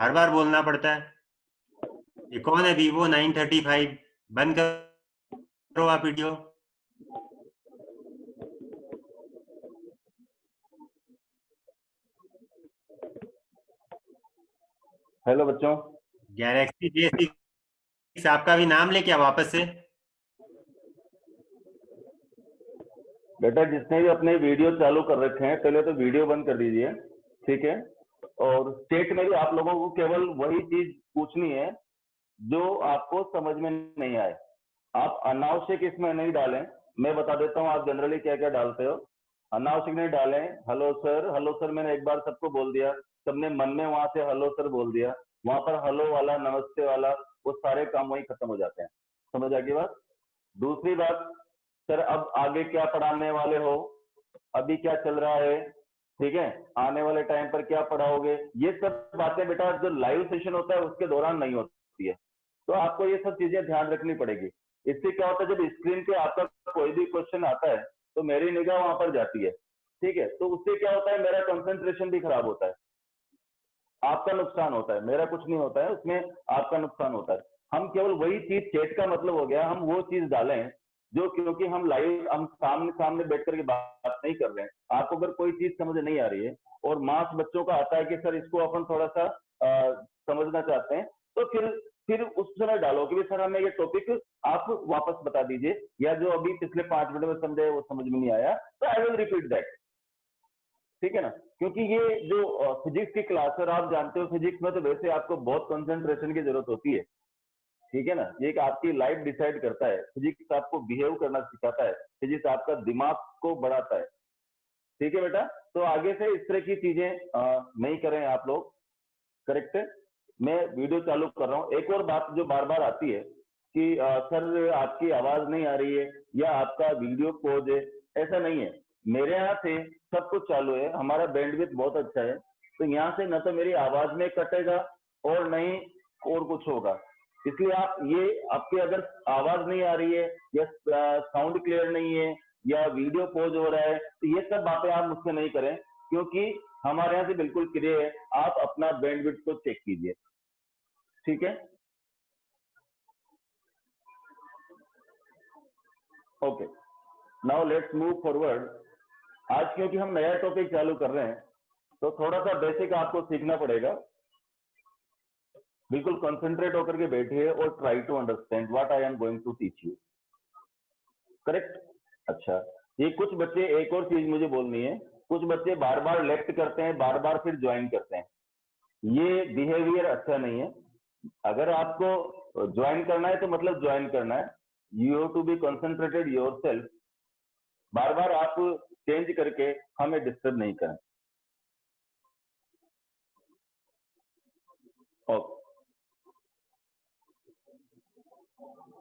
हर बार बोलना पड़ता है। ये कौन है? Vivo 935। बंद करो आप वीडियो। हेलो बच्चों, गैलेक्सी J6 आपका भी नाम ले क्या वापस से? बेटा जिसने भी अपने वीडियो चालू कर रखे हैं पहले तो वीडियो बंद कर दीजिए, ठीक है। और स्टेट में भी आप लोगों को केवल वही चीज पूछनी है जो आपको समझ में नहीं आए। आप अनावश्यक इसमें नहीं डालें। मैं बता देता हूँ आप जनरली क्या क्या डालते हो। अनावश्यक नहीं डालें। हेलो सर मैंने एक बार सबको बोल दिया, सबने मन में वहां से हेलो सर बोल दिया, वहां पर हेलो वाला नमस्ते वाला वो सारे काम वही खत्म हो जाते हैं। समझ आ गई बात? दूसरी बात, सर अब आगे क्या पढ़ाने वाले हो, अभी क्या चल रहा है, ठीक है, आने वाले टाइम पर क्या पढ़ाओगे, ये सब बातें बेटा जो लाइव सेशन होता है उसके दौरान नहीं होती है। तो आपको ये सब चीजें ध्यान रखनी पड़ेगी। इससे क्या होता है, जब स्क्रीन पे आपका कोई भी क्वेश्चन आता है तो मेरी निगाह वहां पर जाती है, ठीक है, तो उससे क्या होता है, मेरा कंसंट्रेशन भी खराब होता है, आपका नुकसान होता है, मेरा कुछ नहीं होता है उसमें, आपका नुकसान होता है। हम केवल वही चीज, चैट का मतलब हो गया हम वो चीज डालें जो, क्योंकि हम लाइव, हम सामने सामने बैठ करके बात नहीं कर रहे हैं। आपको अगर कोई चीज समझ नहीं आ रही है और मास बच्चों का आता है कि सर इसको अपन थोड़ा सा समझना चाहते हैं, तो फिर उस समय डालो कि सर हमें ये टॉपिक आप वापस बता दीजिए, या जो अभी पिछले 5 मिनट में समझे वो समझ में नहीं आया तो आई विल रिपीट दैट, ठीक है ना। क्योंकि ये जो फिजिक्स की क्लास है, आप जानते हो फिजिक्स में तो वैसे आपको बहुत कंसंट्रेशन की जरूरत होती है, ठीक है ना। ये एक आपकी लाइफ डिसाइड करता है, फिजिक्स आपको बिहेव करना सिखाता है, फिजिक्स आपका दिमाग को बढ़ाता है, ठीक है बेटा। तो आगे से इस तरह की चीजें नहीं करें आप लोग, करेक्ट है। मैं वीडियो चालू कर रहा हूँ। एक और बात जो बार बार आती है कि सर आपकी आवाज नहीं आ रही है या आपका वीडियो पॉज है, ऐसा नहीं है। मेरे यहाँ से सब कुछ चालू है, हमारा बैंडविड्थ बहुत अच्छा है, तो यहाँ से न तो मेरी आवाज में कटेगा और न ही और कुछ होगा। इसलिए आप ये, आपकी अगर आवाज नहीं आ रही है या साउंड क्लियर नहीं है या वीडियो पॉज हो रहा है, तो ये सब बातें आप मुझसे नहीं करें, क्योंकि हमारे यहाँ से बिल्कुल क्लियर है। आप अपना बैंडविड्थ को चेक कीजिए, ठीक है। Okay, now let's move forward. आज क्योंकि हम नया टॉपिक चालू कर रहे हैं तो थोड़ा सा बेसिक आपको सीखना पड़ेगा। बिल्कुल कंसंट्रेट होकर के बैठिए और try to understand what I am going to teach you, correct. अच्छा, ये कुछ बच्चे, एक और चीज मुझे बोलनी है, कुछ बच्चे बार बार लेफ्ट करते हैं, बार बार फिर ज्वाइन करते हैं, ये बिहेवियर अच्छा नहीं है। अगर आपको ज्वाइन करना है तो मतलब ज्वाइन करना है, you have to be concentrated yourself. बार बार आप चेंज करके हमें डिस्टर्ब नहीं करें। ओके,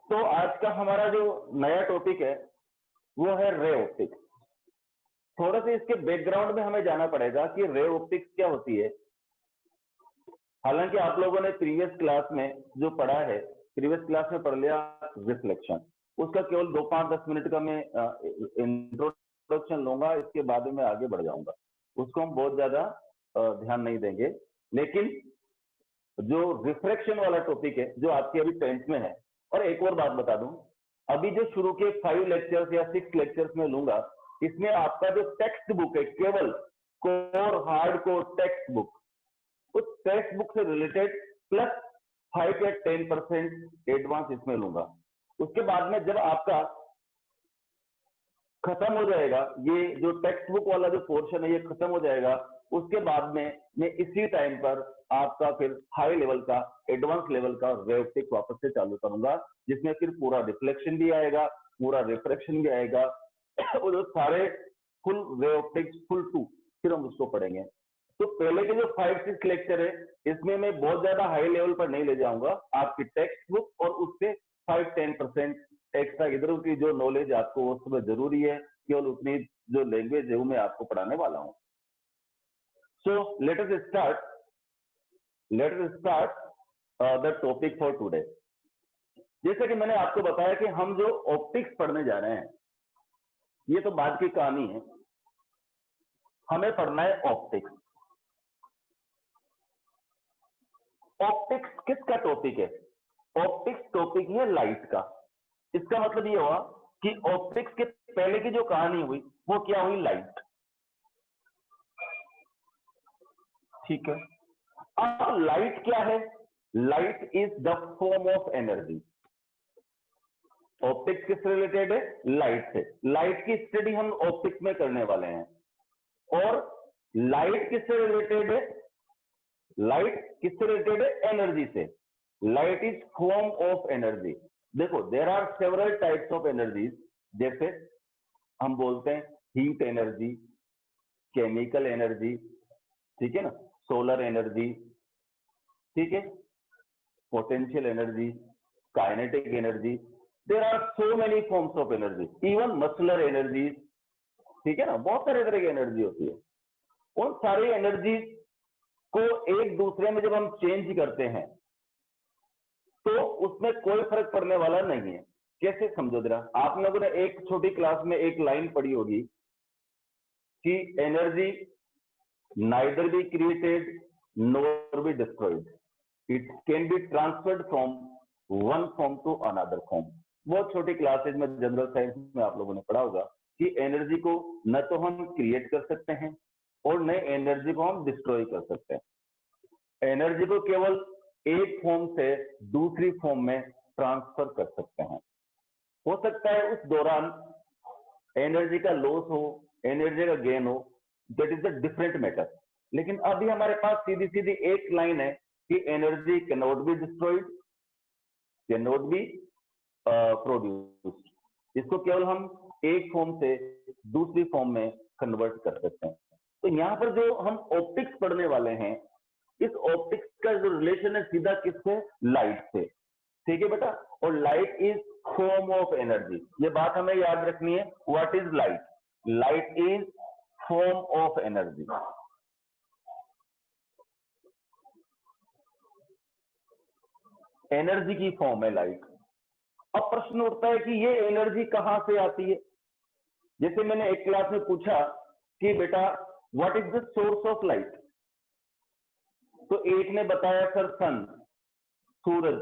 तो आज का हमारा जो नया टॉपिक है वो है रे ऑप्टिक्स। थोड़ा सा इसके बैकग्राउंड में हमें जाना पड़ेगा कि रे ऑप्टिक्स क्या होती है। हालांकि आप लोगों ने प्रीवियस क्लास में जो पढ़ा है, प्रीवियस क्लास में पढ़ लिया रिफ्लेक्शन, उसका केवल 2-5-10 मिनट का मैं इंट्रोडक्शन लूंगा, इसके बाद में आगे बढ़ जाऊंगा। उसको हम बहुत ज्यादा ध्यान नहीं देंगे। लेकिन जो रिफ्रैक्शन वाला टॉपिक है जो आपके अभी 10th में है, और एक और बात बता दूं, अभी जो शुरू के 5 लेक्चर्स या 6 लेक्चर्स में लूंगा, इसमें आपका जो टेक्स्ट बुक है, केवल core hard core text book, उस टेक्स्ट बुक से रिलेटेड प्लस 5 या 10% एडवांस इसमें लूंगा। उसके बाद में जब आपका खत्म हो जाएगा, ये जो टेक्स्ट बुक वाला जो पोर्शन है ये खत्म हो जाएगा, उसके बाद में मैं इसी टाइम पर आपका फिर हाई लेवल का, एडवांस लेवल का रे ऑप्टिक्स वापस से चालू करूंगा, जिसमें फिर पूरा रिफ्लेक्शन भी आएगा, पूरा रिफ्रैक्शन भी आएगा और जो सारे full ray optics full to, फिर हम उसको पढ़ेंगे। तो पहले के जो 5-6 लेक्चर है इसमें मैं बहुत ज्यादा हाई लेवल पर नहीं ले जाऊंगा, आपकी टेक्स्ट बुक और उससे 5-10% एक्स्ट्रा इधर की जो नॉलेज आपको उस समय जरूरी है, केवल उतनी जो लैंग्वेज है वो मैं आपको पढ़ाने वाला हूं। So let us start the topic for today. जैसे कि मैंने आपको बताया कि हम जो ऑप्टिक्स पढ़ने जा रहे हैं ये तो बाद की कहानी है, हमें पढ़ना है ऑप्टिक्स। ऑप्टिक्स किसका टॉपिक है? ऑप्टिक्स टॉपिक है लाइट का। इसका मतलब ये हुआ कि ऑप्टिक्स के पहले की जो कहानी हुई वो क्या हुई? लाइट। ठीक है, अब लाइट क्या है? Light is the form of energy. Optics किससे रिलेटेड है? लाइट से। लाइट की स्टडी हम ऑप्टिक्स में करने वाले हैं। और लाइट किससे रिलेटेड है? लाइट किससे रिलेटेड है? एनर्जी से। Light is form of energy. देखो, there are several types of energies, जैसे हम बोलते हैं हीट एनर्जी, केमिकल एनर्जी, ठीक है ना, सोलर एनर्जी, ठीक है, potential energy, kinetic energy. There are so many forms of energy, even muscular energy, ठीक है ना, बहुत सारे तरह की एनर्जी होती है। उन सारी एनर्जी को एक दूसरे में जब हम चेंज करते हैं तो उसमें कोई फर्क पड़ने वाला नहीं है। कैसे समझो जरा, आप लोगों ने एक छोटी क्लास में एक लाइन पढ़ी होगी कि energy neither be created nor be destroyed, it can be transferred from one form to another form. बहुत छोटी क्लासेज में जनरल साइंस में आप लोगों ने पढ़ा होगा कि एनर्जी को न तो हम क्रिएट कर सकते हैं और न एनर्जी को हम डिस्ट्रॉय कर सकते हैं। एनर्जी को केवल एक फॉर्म से दूसरी फॉर्म में ट्रांसफर कर सकते हैं। हो सकता है उस दौरान एनर्जी का लॉस हो, एनर्जी का गेन हो, that is a different matter. लेकिन अभी हमारे पास सीधी सीधी एक लाइन है कि energy can not be destroyed, can not be produced. इसको केवल हम एक फॉर्म से दूसरी फॉर्म में कन्वर्ट कर सकते हैं। तो यहां पर जो हम ऑप्टिक्स पढ़ने वाले हैं, इस ऑप्टिक्स का जो रिलेशन है सीधा किससे? लाइट से। ठीक है बेटा, और light is form of energy. ये बात हमें याद रखनी है। What is light? Light is form of energy. Energy की फॉर्म है लाइट। अब प्रश्न उठता है कि ये एनर्जी कहां से आती है? जैसे मैंने एक क्लास में पूछा कि बेटा what is the source of light, तो एक ने बताया सर सन, सूरज,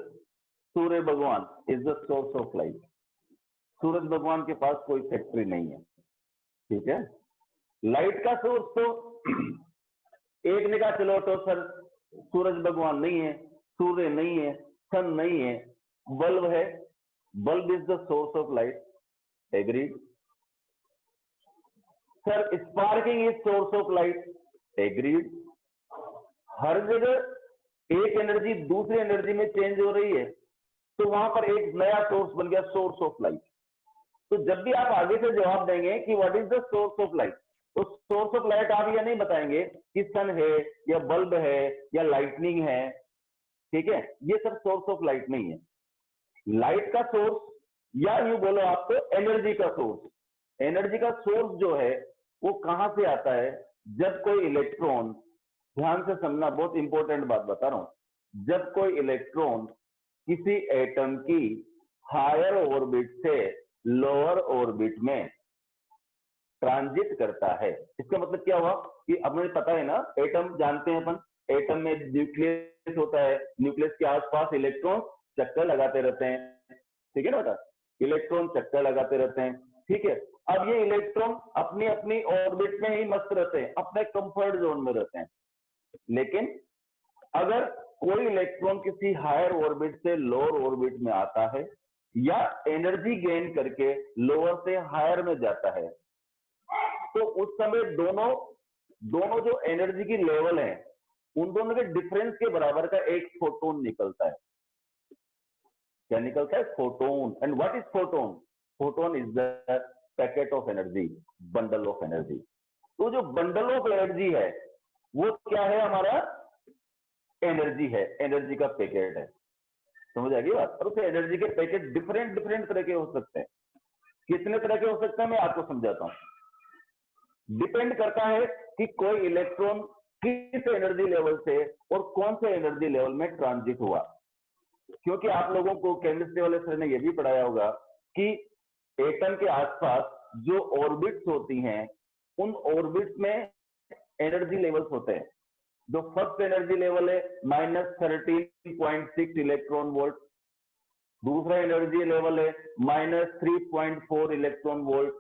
सूर्य भगवान is the source of light. सूरज भगवान के पास कोई फैक्ट्री नहीं है, ठीक है। लाइट का सोर्स तो एक ने कहा चलो तो सर सूरज भगवान नहीं है, सूर्य नहीं है, सन नहीं है, बल्ब है, bulb is the source of light. Agreed. Sir sparking is source of light. Agreed. हर जगह एक एनर्जी दूसरी एनर्जी में चेंज हो रही है, तो वहां पर एक नया सोर्स बन गया, सोर्स ऑफ लाइट। तो जब भी आप आगे से जवाब देंगे कि what is the source of light, तो सोर्स ऑफ लाइट आप ये नहीं बताएंगे कि सन है या बल्ब है या लाइटनिंग है, ठीक है। ये सब सोर्स ऑफ लाइट नहीं है। लाइट का सोर्स, या यूं बोलो आप तो एनर्जी का सोर्स। एनर्जी का सोर्स जो है वो कहां से आता है? जब कोई इलेक्ट्रॉन, ध्यान से समझना, बहुत इंपॉर्टेंट बात बता रहा हूं, जब कोई इलेक्ट्रॉन किसी एटम की हायर ऑर्बिट से लोअर ऑर्बिट में ट्रांजिट करता है। इसका मतलब क्या हुआ कि अपने पता है ना, एटम जानते हैं अपन, एटम में न्यूक्लियस होता है, न्यूक्लियस के आसपास इलेक्ट्रॉन चक्कर लगाते रहते हैं, ठीक है ना बेटा, इलेक्ट्रॉन चक्कर लगाते रहते हैं, ठीक है। अब ये इलेक्ट्रॉन अपनी अपनी ऑर्बिट में ही मस्त रहते हैं, अपने कंफर्ट जोन में रहते हैं। लेकिन अगर कोई इलेक्ट्रॉन किसी हायर ऑर्बिट से लोअर ऑर्बिट में आता है या एनर्जी गेन करके लोअर से हायर में जाता है, तो उस समय दोनों जो एनर्जी की लेवल है, उन दोनों के डिफरेंस के बराबर का एक फोटोन निकलता है। क्या निकलता है? Photon. And what is photon? Photon is the packet of energy, bundle of energy. तो जो बंडल ऑफ एनर्जी है वो क्या है? हमारा एनर्जी है, एनर्जी का पैकेट है। समझ आ गई बात? और उस एनर्जी के पैकेट डिफरेंट तरह के हो सकते हैं। कितने तरह के हो सकते हैं मैं आपको समझाता हूं। डिपेंड करता है कि कोई इलेक्ट्रॉन किस एनर्जी लेवल से और कौन से एनर्जी लेवल में ट्रांजिट हुआ। क्योंकि आप लोगों को केमिस्ट्री वाले सर ने यह भी पढ़ाया होगा कि एटम के आसपास जो ऑर्बिट्स होती हैं, उन ऑर्बिट्स में एनर्जी लेवल्स होते हैं। जो फर्स्ट एनर्जी लेवल है -13.6 इलेक्ट्रॉन वोल्ट, दूसरा एनर्जी लेवल है -3.4 इलेक्ट्रॉन वोल्ट,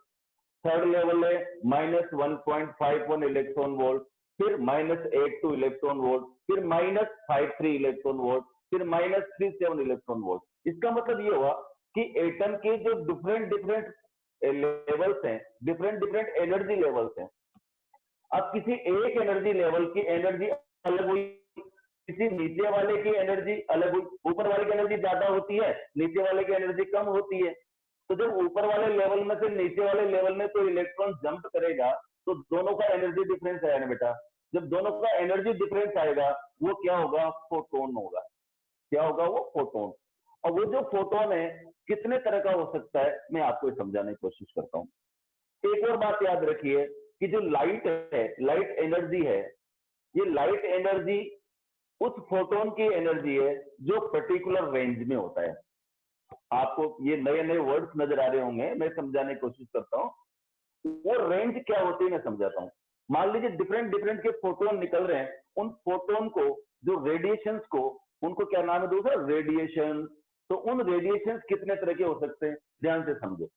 थर्ड लेवल है -1.51 इलेक्ट्रॉन वोल्ट, फिर -82 इलेक्ट्रॉन वोल्ट, फिर -53 इलेक्ट्रॉन वोल्ट, फिर -37 इलेक्ट्रॉन वोल्ट। इसका मतलब ये हुआ कि एटम के जो डिफरेंट लेवल्स हैं, डिफरेंट एनर्जी लेवल्स हैं। अब किसी एक एनर्जी लेवल की एनर्जी अलग हुई, किसी नीचे वाले की एनर्जी अलग हुई, ऊपर वाले की एनर्जी ज्यादा होती है, नीचे वाले की एनर्जी कम होती है। तो जब ऊपर वाले लेवल में से नीचे वाले लेवल में कोई इलेक्ट्रॉन जंप करेगा तो दोनों का एनर्जी डिफरेंस आएगा ना बेटा। जब दोनों का एनर्जी डिफरेंस आएगा वो क्या होगा, फोटोन होगा। क्या होगा, वो फोटोन। और वो जो फोटोन है कितने तरह का हो सकता है, मैं आपको समझाने की कोशिश करता हूँ। एक और बात याद रखिए कि जो लाइट है, लाइट एनर्जी है, ये लाइट एनर्जी उस फोटोन की एनर्जी है जो पर्टिकुलर रेंज में होता है। आपको ये नए नए वर्ड्स नजर आ रहे होंगे, मैं समझाने की कोशिश करता हूँ। वो रेंज क्या होती है मैं समझाता हूँ। मान लीजिए डिफरेंट के फोटोन निकल रहे हैं, उन फोटोन को, जो रेडिएशंस को, उनको क्या नाम है दूसरा, रेडिएशन। तो उन रेडिएशंस कितने तरह के हो सकते हैं, ध्यान से समझो।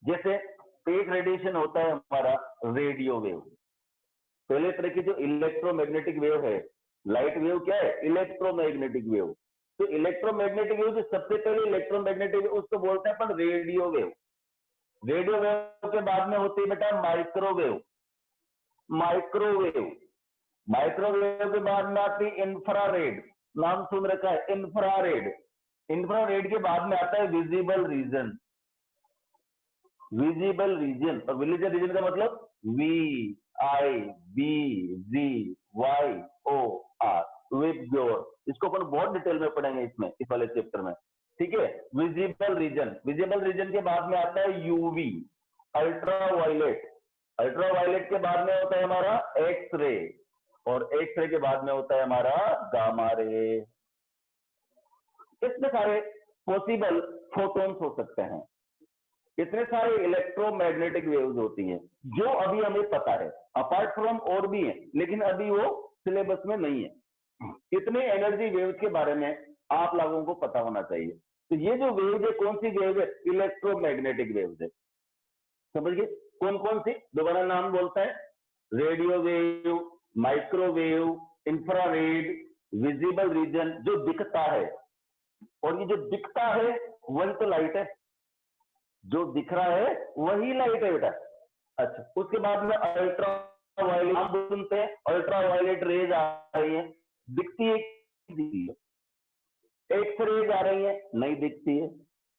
जैसे एक रेडिएशन होता है हमारा रेडियो वेव। पहले तरह की जो इलेक्ट्रोमैग्नेटिक वेव है, लाइट वेव क्या है, इलेक्ट्रोमैग्नेटिक वेव। तो इलेक्ट्रोमैग्नेटिक वेव जो सबसे पहले इलेक्ट्रोमैग्नेटिक वेव, उसको बोलते हैं अपन रेडियो वेव। रेडियो वेव के बाद में होती है बेटा माइक्रोवेव। माइक्रोवेव माइक्रोवेव के बाद में आती है इंफ्रारेड, नाम सुन रखा है इंफ्रारेड। इंफ्रारेड के बाद में आता है विजिबल रीजन। विजिबल रीजन, और विजिबल रीजन का मतलब VIBZYOR, विबग्योर। इसको अपन बहुत डिटेल में पढ़ेंगे इसमें, इस वाले चैप्टर में, ठीक है। विजिबल रीजन, विजिबल रीजन के बाद में आता है यूवी, अल्ट्रावायलेट। अल्ट्रावायलेट के बाद में होता है हमारा एक्स रे, और एक्स रे के बाद में होता है हमारा गामा रे। इतने सारे पॉसिबल फोटॉन्स हो सकते हैं, इतने सारे इलेक्ट्रोमैग्नेटिक वेव्स होती हैं जो अभी हमें पता है। अपार्ट फ्रॉम और भी है, लेकिन अभी वो सिलेबस में नहीं है। इतने एनर्जी वेव्स के बारे में आप लोगों को पता होना चाहिए। तो ये जो वेव्स है, कौन सी वेव है, इलेक्ट्रोमैग्नेटिक वेव्स है। समझिए कौन कौन सी, दोबारा नाम बोलता है, radio wave, microwave, infrared, visible reason, जो दिखता है। और ये जो दिखता है वही तो लाइट है, जो दिख रहा है वही लाइट है बेटा। अच्छा, उसके बाद में अल्ट्रा वायलेट, आप सुनते हैं अल्ट्रा वायलेट रेज आ रही है, दिखती है, एक्स रेज आ रही है, नहीं दिखती है,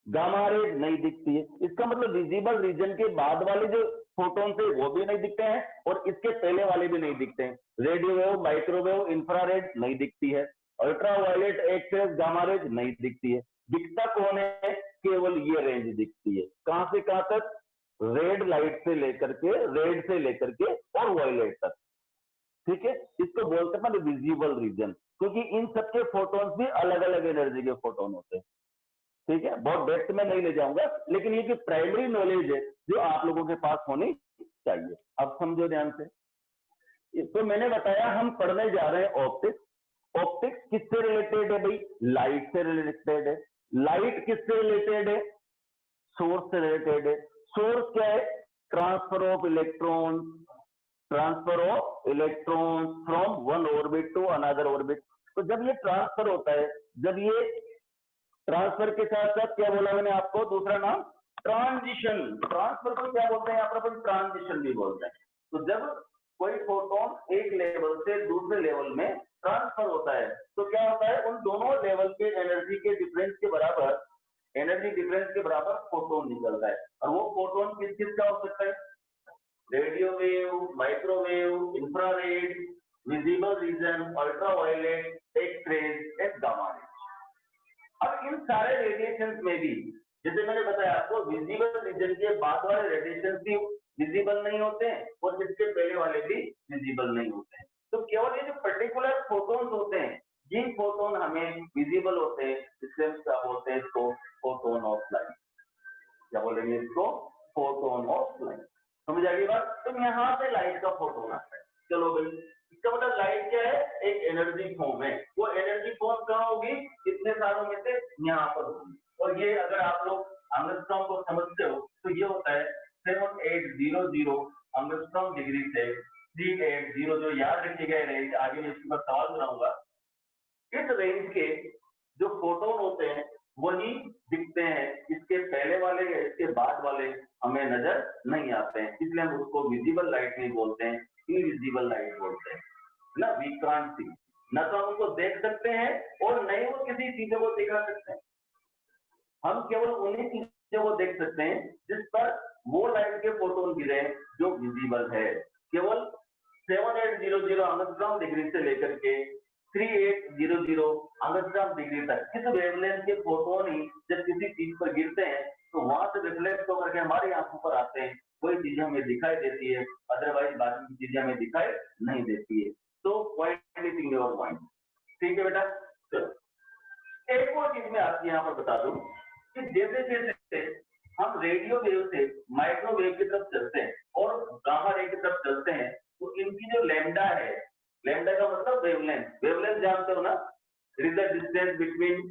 गामा रेज नहीं दिखती है। इसका मतलब विजिबल रीजन के बाद वाले जो फोटोन थे वो भी नहीं दिखते हैं, और इसके पहले वाले भी नहीं दिखते हैं। रेडियो वेव, माइक्रोवेव, इंफ्रारेड नहीं दिखती है, ultra violet, x rays, gamma rays नहीं दिखती है। दिखता कौन है, केवल ये रेंज दिखती है। कहां से कहां तक, रेड लाइट से लेकर के, रेड से लेकर के और वायलेट तक, ठीक है। इसको बोलते हैं विजिबल रीजन, क्योंकि इन सबके फोटोन्स भी अलग अलग एनर्जी के फोटोन होते हैं, ठीक है। बहुत डेप्थ में नहीं ले जाऊंगा, लेकिन ये कि प्राइमरी नॉलेज है जो आप लोगों के पास होनी चाहिए। अब समझो ध्यान से। तो मैंने बताया हम पढ़ने जा रहे हैं ऑप्टिक्स। ऑप्टिक्स किससे रिलेटेड है भाई, लाइट से रिलेटेड है। लाइट किससे रिलेटेड है, सोर्स से रिलेटेड है। सोर्स क्या है, transfer of electron, transfer of electron from one orbit to another orbit. तो जब ये ट्रांसफर होता है, जब ये ट्रांसफर के साथ साथ क्या बोला मैंने आपको, दूसरा नाम ट्रांजिशन। ट्रांसफर को क्या बोलते हैं, यहाँ पर अपन ट्रांजिशन भी बोलते हैं। तो जब कोई फोटोन एक लेवल से दूसरे लेवल में ट्रांसफर होता है तो क्या होता है, उन दोनों लेवल के एनर्जी के डिफरेंस के बराबर, एनर्जी डिफरेंस के बराबर फोटोन निकलता है। और वो फोटोन किस किस का हो सकता है, radio wave, microwave, infrared, visible region, ultraviolet, x rays and gamma rays. अब इन सारे रेडिएशन में भी, जैसे मैंने बताया आपको, विजिबल रीजन के बाद वाले रेडिएशन भी विजिबल नहीं होते हैं, और जिसके पहले वाले भी विजिबल नहीं होते हैं। तो केवल ये जो पर्टिकुलर फोटोन्स होते हैं, जिन फोटोन हमें विजिबल होते हैं, इसलिए हम क्या बोलते हैं इसको, फोटोन ऑफ लाइट। क्या बोलेंगे इसको, फोटोन ऑफ लाइट। समझ आ गई बात। तो यहाँ पे लाइट का फोटोन आता है। चलो भाई इसका मतलब लाइट क्या है, एक एनर्जी फॉर्म है। वो एनर्जी फॉर्म कहाँ होगी, इतने सारों में से यहाँ पर होगी। और ये अगर आप लोग एंगस्ट्रॉम को समझते हो तो ये होता है 7800 एंगस्ट्रॉम डिग्री से 3800, जो याद रखिएगा रेंज, आगे मैं इसके ऊपर सवाल बनाऊंगा। इस रेंज के जो फोटोन होते हैं वही दिखते हैं, इसके पहले वाले या इसके बाद वाले हमें नजर नहीं आते हैं, इसलिए हम उसको विजिबल लाइट नहीं बोलते हैं, इनविजिबल लाइट बोलते हैं ना। वी कांट सी, न तो हम उनको देख सकते हैं और न ही वो किसी चीजों को दिखा सकते हैं। हम केवल उन्हीं चीजों को देख सकते हैं जिस पर वो लाइट के फोटोन गिरे जो विजिबल है। केवल 7800 एंगस्ट्रॉम डिग्री से लेकर के 3800 एंगस्ट्रॉम डिग्री तक किस वेवलेंथ के फोटोन ही जब किसी चीज पर गिरते हैं तो वहां से रिफ्लेक्ट होकर के हमारी आंखों पर आते हैं, कोई चीजें हमें दिखाई देती है, अदरवाइज बाकी की चीजें हमें दिखाई नहीं देती है। तो पॉइंट एनीथिंग योर पॉइंट, ठीक है बेटा। चलो एक और चीज मैं आपको यहाँ पर बता दूं कि जैसे जैसे हम रेडियो वेव से माइक्रोवेव की तरफ चलते हैं और गामा रे की तरफ चलते हैं तो इनकी जो लैम्डा है, लैम्डा का मतलब वेवलेंथ, वेवलेंथ जानते हो ना, it is the distance between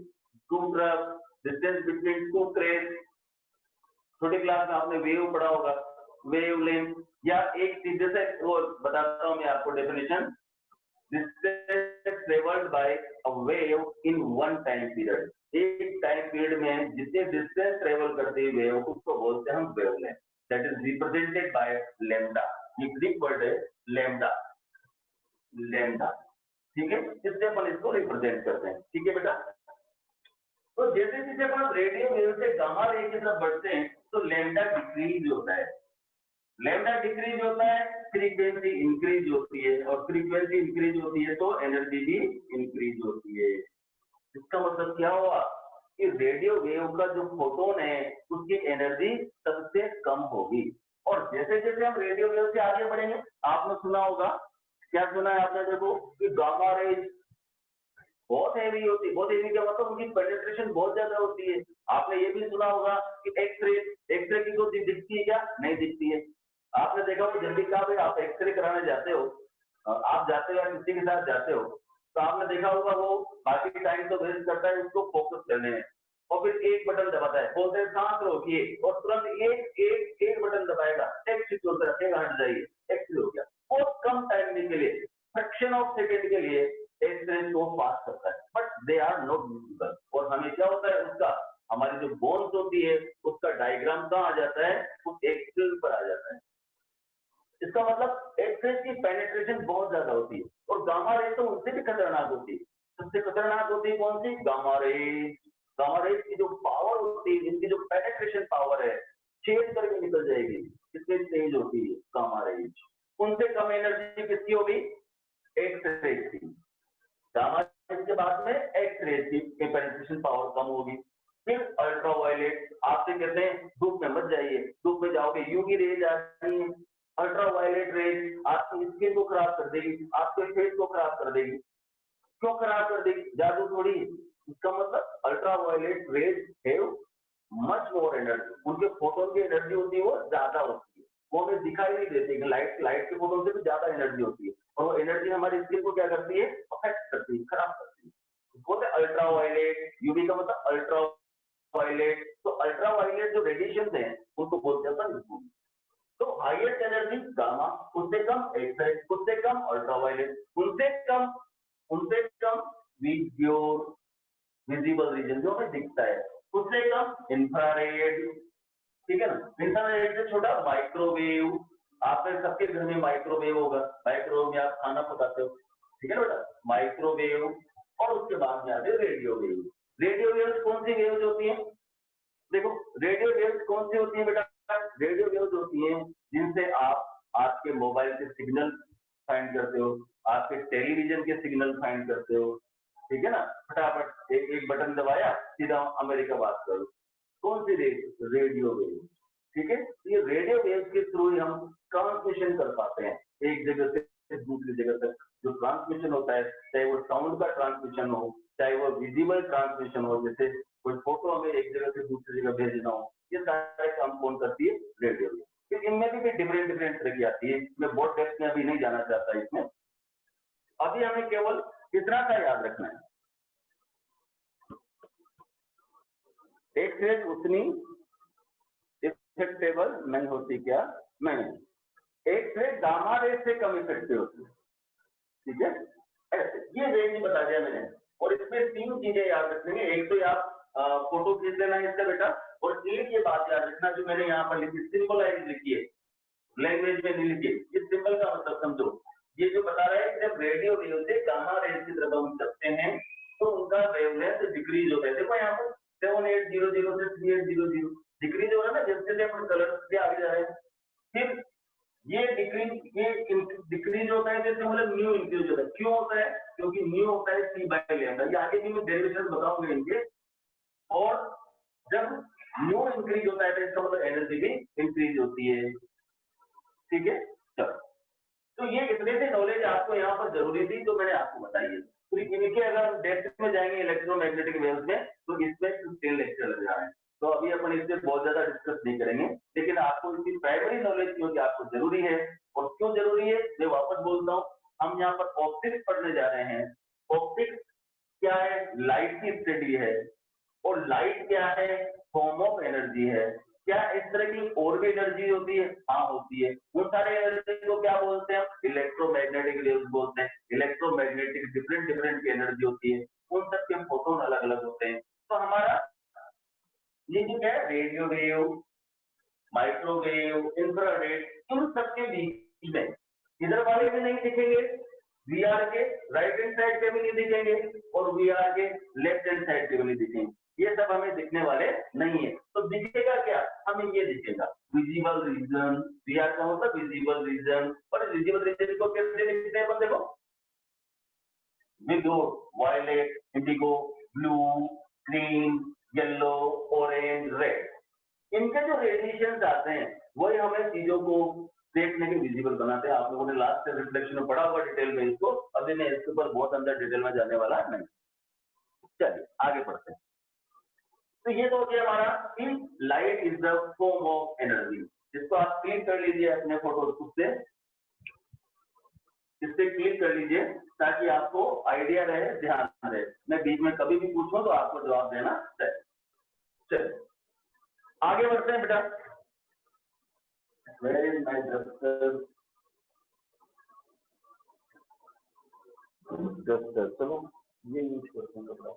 two drug, distance between two trace. छोटी क्लास में आपने वेव पढ़ा होगा, वेवलेंथ। या एक चीज जैसे वो बताता हूं मैं आपको definition, distance travelled by a wave in one time period. एक टाइम पीरियड में जितने डिस्टेंस ट्रेवल करती है वेव उसको बोलते हैं हम wavelength, that is represented by lambda. ये ग्रीक वर्ड है लैम्डा, लैम्डा, ठीक है, इससे अपन इसको रिप्रेजेंट करते हैं, ठीक है बेटा। तो जैसे जैसे अपन रेडियो वेव से गामा रे की तरफ बढ़ते हैं तो लैम्डा डिक्रीज होता है, लैम्डा डिक्रीज होता है, फ्रीक्वेंसी इंक्रीज होती है, और फ्रीक्वेंसी इंक्रीज होती है तो एनर्जी भी इंक्रीज होती है। इसका मतलब क्या हुआ कि रेडियो वेव का जो फोटोन है उसकी एनर्जी सबसे कम होगी। और जैसे जैसे हम रेडियो वेव से आगे बढ़ेंगे, आपने सुना होगा, क्या सुना है आपने, देखो कि गामा रेज बहुत हैवी होती है, बहुत हैवी का मतलब उनकी पेनिट्रेशन बहुत ज्यादा होती है। आपने ये भी सुना होगा कि एक्सरे की कोई चीज दिखती है क्या, नहीं दिखती है। आपने देखा हो जल्दी कहा भाई आप एक्सरे कराने जाते हो, आप जाते हो या किसी के साथ जाते हो तो आपने देखा होगा वो बाकी टाइम तो वेस्ट करता है उसको फोकस करने में, और फिर एक बटन दबाता है, बोलते हैं सांस रोकिए, और तुरंत एक बटन दबाएगा, एक्स बोलता रखेगा, हट जाइए, एक्स हो गया। बहुत कम टाइम के लिए, फ्रैक्शन ऑफ सेकेंड के लिए एक्सरे को पास करता है, but they are not visible. और हमें क्या होता है उसका, हमारी जो बोन्स होती है उसका डायग्राम कहाँ आ जाता है, उस एक्सरे पर आ जाता है। इसका मतलब एक्सरे की पेनिट्रेशन बहुत ज्यादा होती है, और गामा रे तो उनसे भी खतरनाक होती है। सबसे खतरनाक होती है कौन सी, गामा रे। गामा रे की जो पावर होती है, इनकी जो पेनिट्रेशन पावर है, छेद करके निकल जाएगी, कितनी तेज होती है गामा रे। उनसे कम एनर्जी किसकी होगी, एक्सरे की। गामा रे के बाद में एक्सरे की पेनिट्रेशन पावर कम होगी। फिर अल्ट्रावायलेट, आपसे कहते हैं धूप में मत जाइए, धूप में जाओगे यूवी रेज आ रही है, अल्ट्रावायलेट रेज आपकी स्किन को खराब कर देगी, आपके फेस को खराब कर देगी। क्यों खराब कर देगी, जादू थोड़ी। इसका मतलब ultraviolet rays have much more energy, उनके फोटोन की एनर्जी होती है वो ज्यादा होती है, वो हमें दिखाई नहीं देती है, लाइट के फोटोन से भी ज्यादा एनर्जी होती है, और वो एनर्जी हमारी स्किन को क्या करती है, अफेक्ट करती है, खराब करती है। बोलते अल्ट्रावायलेट, यूवी का मतलब अल्ट्रावायलेट, तो अल्ट्रावायलेट जो रेडिएशन है उनको बोलते हैं। तो हाईएस्ट एनर्जी गामा, उससे कम एक्सरे, उससे कम अल्ट्रावायलेट, उनसे कम विजिबल रीजन जो हमें दिखता है, उससे कम इंफ्रारेड, ठीक है ना। इंफ्रारेड से छोटा माइक्रोवेव, आपके सबके घर में माइक्रोवेव होगा, माइक्रोवेव में आप खाना पकाते हो, ठीक है ना बेटा, माइक्रोवेव। और उसके बाद में आते हैं रेडियो वेव। रेडियो वेव कौन सी वेव्स होती है, देखो रेडियो वेव्स कौन सी होती है बेटा, रेडियो वेव्स होती हैं जिनसे आप आपके मोबाइल के सिग्नल फाइंड करते हो, आपके टेलीविजन के सिग्नल फाइंड करते हो, ठीक है ना। फटाफट एक बटन दबाया, सीधा अमेरिका बात करो, कौन सी रेडियो वेव, ठीक है। ये रेडियो वेव्स के थ्रू ही हम ट्रांसमिशन कर पाते हैं एक जगह से दूसरी जगह तक। जो ट्रांसमिशन होता है, चाहे वो साउंड का ट्रांसमिशन हो, चाहे वो विजिबल ट्रांसमिशन हो, जैसे कोई फोटो हमें एक जगह से दूसरी जगह भेजना हो, ये सारे काम कौन करती है, रेडियो वेव। फिर इनमें भी डिफरेंट तरह की आती है, मैं बहुत डेप्थ में अभी नहीं जाना चाहता इसमें। अभी हमें केवल इतना सा याद रखना है, एक्स रेज उतनी इफेक्टेबल नहीं होती क्या? नहीं, एक्स रे गामा रे से कम इफेक्टिव होती है, ठीक है। ऐसे ये रेंज बता दिया मैंने, और इसमें 3 चीजें याद रखेंगे। एक तो आप फोटो खींच लेना है इसका बेटा, और एक ये बात याद रखना जो मैंने यहाँ पर लिखी, सिंबलाइज लिखी है, लैंग्वेज में नहीं लिखी। इस सिंबल का मतलब समझो, ये जो बता रहा है कि जब रेडियो वेव से गामा रेज की तरफ हम चलते हैं तो उनका वेवलेंथ डिक्रीज होता है। देखो यहाँ पर 7800 से 3800 डिक्रीज हो रहा है ना, जैसे अपन कलर से आगे जा रहे हैं। फिर ये डिक्रीज होता है, जैसे मतलब न्यू इंक्रीज होता है। क्यों होता है? क्योंकि न्यू होता है c बाय लैम्डा, ये आगे भी मैं डेरिवेशन बताऊंगा इनके। और जब न्यू इंक्रीज होता है तो इसका मतलब एनर्जी भी इंक्रीज होती है, ठीक है। चलो, तो ये इतने से नॉलेज आपको यहाँ पर जरूरी थी तो मैंने आपको बताई है। तो इनके अगर हम डेप्थ में जाएंगे इलेक्ट्रोमैग्नेटिक वेव्स में तो इसमें 15 लेक्चर लग जा रहे हैं, तो अभी अपन इससे बहुत ज्यादा डिस्कस नहीं करेंगे। लेकिन आपको इसकी प्राइमरी नॉलेज क्योंकि आपको जरूरी है, और क्यों जरूरी है मैं वापस बोलता हूँ, हम यहाँ पर ऑप्टिक्स पढ़ने जा रहे हैं। ऑप्टिक्स क्या है? लाइट की स्टडी है, और लाइट क्या है? फॉर्म ऑफ एनर्जी है। क्या इस तरह की और भी एनर्जी होती है? हाँ होती है। वो सारे एनर्जी को क्या बोलते हैं? इलेक्ट्रोमैग्नेटिक वेव्स बोलते हैं। इलेक्ट्रोमैग्नेटिक डिफरेंट डिफरेंट एनर्जी होती है, उन सब के फोटोन अलग अलग होते हैं। तो हमारा ये जो है रेडियो वेव, माइक्रोवेव, इंफ्रारेड, इन सबके बीच में इधर वाले भी नहीं दिखेंगे, वीआर के राइट हैंड साइड के भी नहीं दिखेंगे, और वीआर के लेफ्ट हैंड साइड के भी नहीं दिखेंगे। ये सब हमें दिखने वाले नहीं है। तो दिखेगा क्या? हमें ये दिखेगा विजिबल रीजन। वीआर का मतलब विजिबल रीजन, और विजिबल रीजन को कैसे दिखते हैं? देखो, with violet, indigo, blue, green, yellow, orange, red, इनके जो रेडिएशन आते हैं वही हमें चीजों को देखने के विजिबल बनाते हैं। आप लोगों ने लास्ट से रिफ्लेक्शन में पढ़ा हुआ डिटेल में इसको, अभी मैं इसके ऊपर बहुत अंदर डिटेल में जाने वाला नहीं। चलिए आगे बढ़ते हैं। तो ये तो हो गया हमारा कि light is the form of energy. इसको आप क्लिक कर लीजिए अपने फोटो से, इससे क्लिक कर लीजिए ताकि आपको आइडिया रहे, ध्यान रहे। मैं बीच में कभी भी पूछूं तो आपको जवाब देना है। चलिए आगे बढ़ते हैं बेटा। Where is my duster? Duster, चलो ये यूज करते हैं बेटा।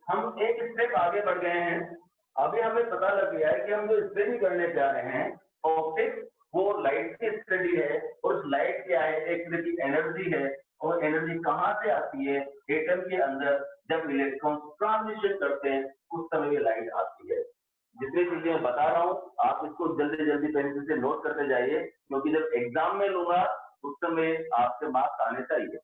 हम एक स्टेप आगे बढ़ गए हैं। अभी हमें पता लग गया है कि हम जो स्टडी करने जा रहे हैं ऑप्टिक्स, वो लाइट की स्टडी है। और उस लाइट क्या है? एक तरह की एनर्जी है, और एनर्जी कहाँ से आती है? एटम के अंदर जब इलेक्ट्रॉन ट्रांजिशन करते हैं उस समय ये लाइट आती है। जितनी चीजें मैं बता रहा हूँ आप इसको जल्दी जल्दी पेंसिल से नोट करते जाइए, क्योंकि जब एग्जाम में लूंगा उस समय आपके मार्क्स आने चाहिए।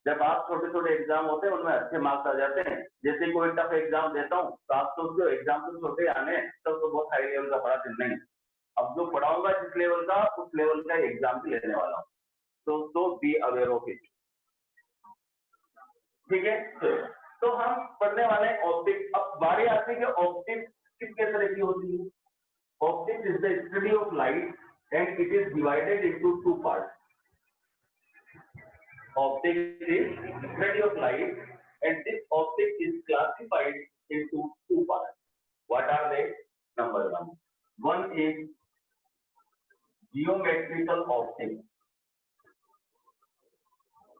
जब आप छोटे छोटे एग्जाम होते हैं उनमें अच्छे मार्क्स आ जाते हैं। जैसे कोई टफ एग्जाम देता हूँ तो आप सोचते हो एग्जाम तो छोटे आने, तब तो बहुत हाई लेवल का पढ़ा दिन नहीं। अब जो पढ़ाऊंगा जिस लेवल का, उस लेवल का एग्जाम भी लेने वाला हूँ, तो बी अवेयर ऑफ इट, ठीक है। तो हम पढ़ने वाले हैं ऑप्टिक्स। अब बारी आती है कि ऑप्टिक्स किस तरह की होती है। Optics is the study of light and it is divided into 2 parts. Optics is study of light, and this optics is classified into 2 parts. What are they? Number 1. One is geometrical optics.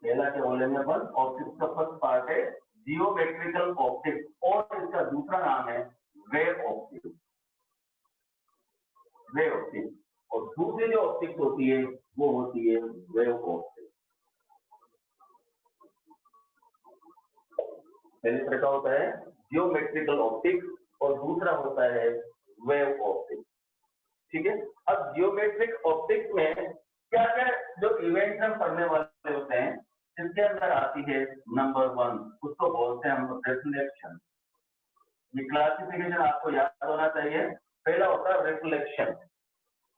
पहला के बोलने में बस optics का first part है geometrical optics, और इसका दूसरा नाम है वेव ऑप्टिक्स। वेव ऑप्टिक्स, और दूसरी जो ऑप्टिक्स होती है वो होती है वेव ऑप्टिक्स। पहले प्रकार होता है जियोमेट्रिकल ऑप्टिक्स और दूसरा होता है वेव ऑप्टिक्स, ठीक है। अब जियोमेट्रिक ऑप्टिक्स में क्या क्या जो इवेंट्स हम पढ़ने वाले होते हैं, इसके अंदर आती है नंबर 1, उसको बोलते हैं हम रिफ्लेक्शन। ये क्लासिफिकेशन आपको याद होना चाहिए। पहला होता है रिफ्लेक्शन,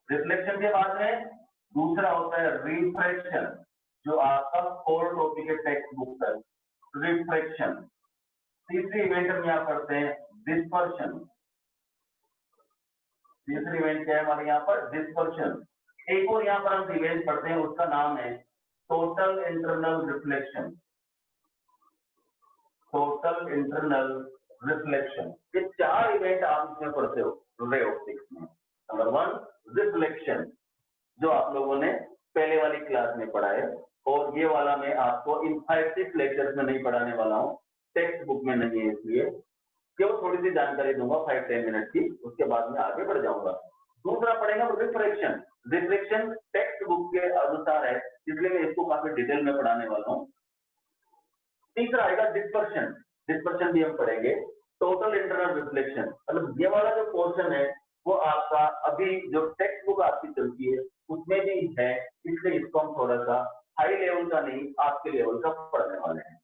रिफ्लेक्शन के बाद में दूसरा होता है रिफ्रैक्शन, जो आपका कोर टॉपिक है टेक्स्ट बुक का, रिफ्रैक्शन। तीसरी इवेंट हम यहाँ पढ़ते हैं डिस्पर्शन, तीसरी इवेंट क्या है हमारे यहाँ पर, डिस्पर्शन। एक और यहाँ पर हम इवेंट पढ़ते हैं, उसका नाम है total internal reflection. Total internal reflection, ये 4 इवेंट आप इसमें पढ़ते हो रे ऑप्टिक्स में। नंबर 1 रिफ्लेक्शन, जो आप लोगों ने पहले वाली क्लास में पढ़ा है, और ये वाला मैं आपको इन 5-6 लेक्चर्स में नहीं पढ़ाने वाला हूँ, टेक्स्ट बुक में नहीं है, इसलिए केवल थोड़ी सी जानकारी दूंगा 5-10 मिनट की, उसके बाद में आगे बढ़ जाऊंगा। दूसरा पढ़ेगा रिफ्रैक्शन। रिफ्रैक्शन टेक्स्ट बुक के अनुसार है, इसलिए मैं इसको काफी डिटेल में पढ़ाने वाला हूँ। तीसरा आएगा डिस्पर्शन। डिस्पर्शन भी हम पढ़ेंगे। टोटल इंटरनल रिफ्लेक्शन, मतलब ये वाला जो पोर्शन है वो आपका अभी जो टेक्स्ट बुक आपकी चलती है उसमें भी है, इसलिए इसको हम थोड़ा सा हाई लेवल का नहीं, आपके लेवल का पढ़ने वाले हैं।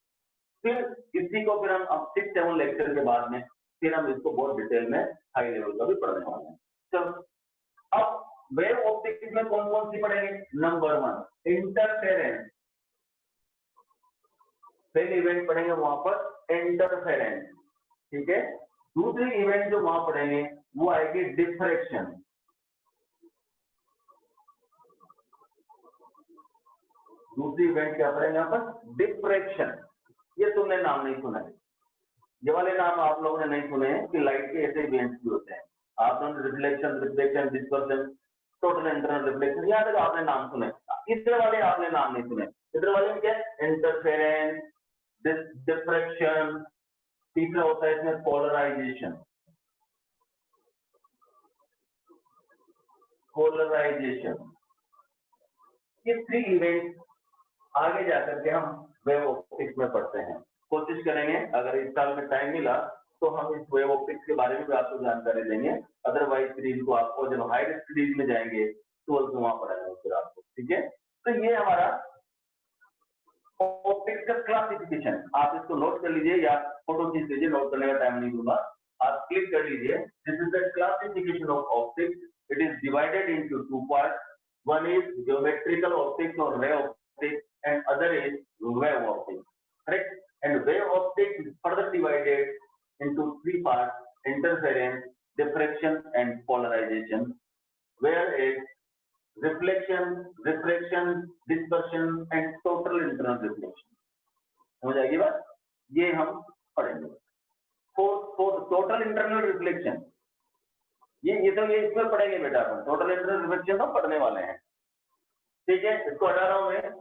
फिर इसी को फिर हम अब 6-7 लेक्चर के बाद में फिर हम इसको बहुत डिटेल में हाई लेवल का भी पढ़ने वाले हैं। चलो अब वेव ऑप्टिक्स में कौन कौन सी पढ़ेंगे। नंबर 1 इंटरफेरेंस, पहले इवेंट पढ़ेंगे वहां पर इंटरफेरेंस, ठीक है। दूसरी इवेंट जो वहां पढ़ेंगे वो आएगी डिफ्रैक्शन। दूसरी इवेंट क्या पढ़ेंगे यहाँ पर, डिफ्रैक्शन। ये तुमने नाम नहीं सुना है, ये वाले नाम आप लोगों ने नहीं सुने हैं कि लाइट के ऐसे इवेंट्स भी होते हैं। आप लोगों ने reflection, diffraction, dispersion, total internal reflection, यहाँ तक आपने नाम सुने। इधर वाले आपने नाम नहीं सुने। इधर वाले में क्या है, इंटरफेरेंस, डिफ्रैक्शन, तीसरा होता है इसमें पोलराइजेशन। पोलराइजेशन, ये 3 इवेंट आगे जाकर के हम वेव ऑप्टिक्स में पढ़ते हैं। कोशिश करेंगे अगर इस साल में टाइम मिला तो हम इस वेव ऑप्टिक्स के बारे में भी आपको जानकारी देंगे। अदरवाइज सीरीज को आपको जब हायर स्टडीज में जाएंगे 12th वहां पढ़ाएंगे फिर आपको, ठीक है। तो ये हमारा ऑप्टिक्स का क्लासिफिकेशन, आप इसको नोट कर लीजिए या फोटो खींच लीजिए, नोट करने का टाइम नहीं दूंगा, आप क्लिक कर लीजिए। This is the classification of optics. It is divided into 2 parts. One is geometrical optics और ray optics, and other is wave optics, correct? And wave optics is further divided into 3 parts: interference, diffraction, and polarization. Whereas reflection, refraction, dispersion, and total internal reflection. समझ आएगी बात? ये हम पढ़ेंगे। Total internal reflection, ये तो ये इसमें पढ़ेंगे बेटा अपन। टोटल इंटरनल रिफ्लेक्शन तो पढ़ने वाले हैं, ठीक है। इसको हटा रहा हूं मैं।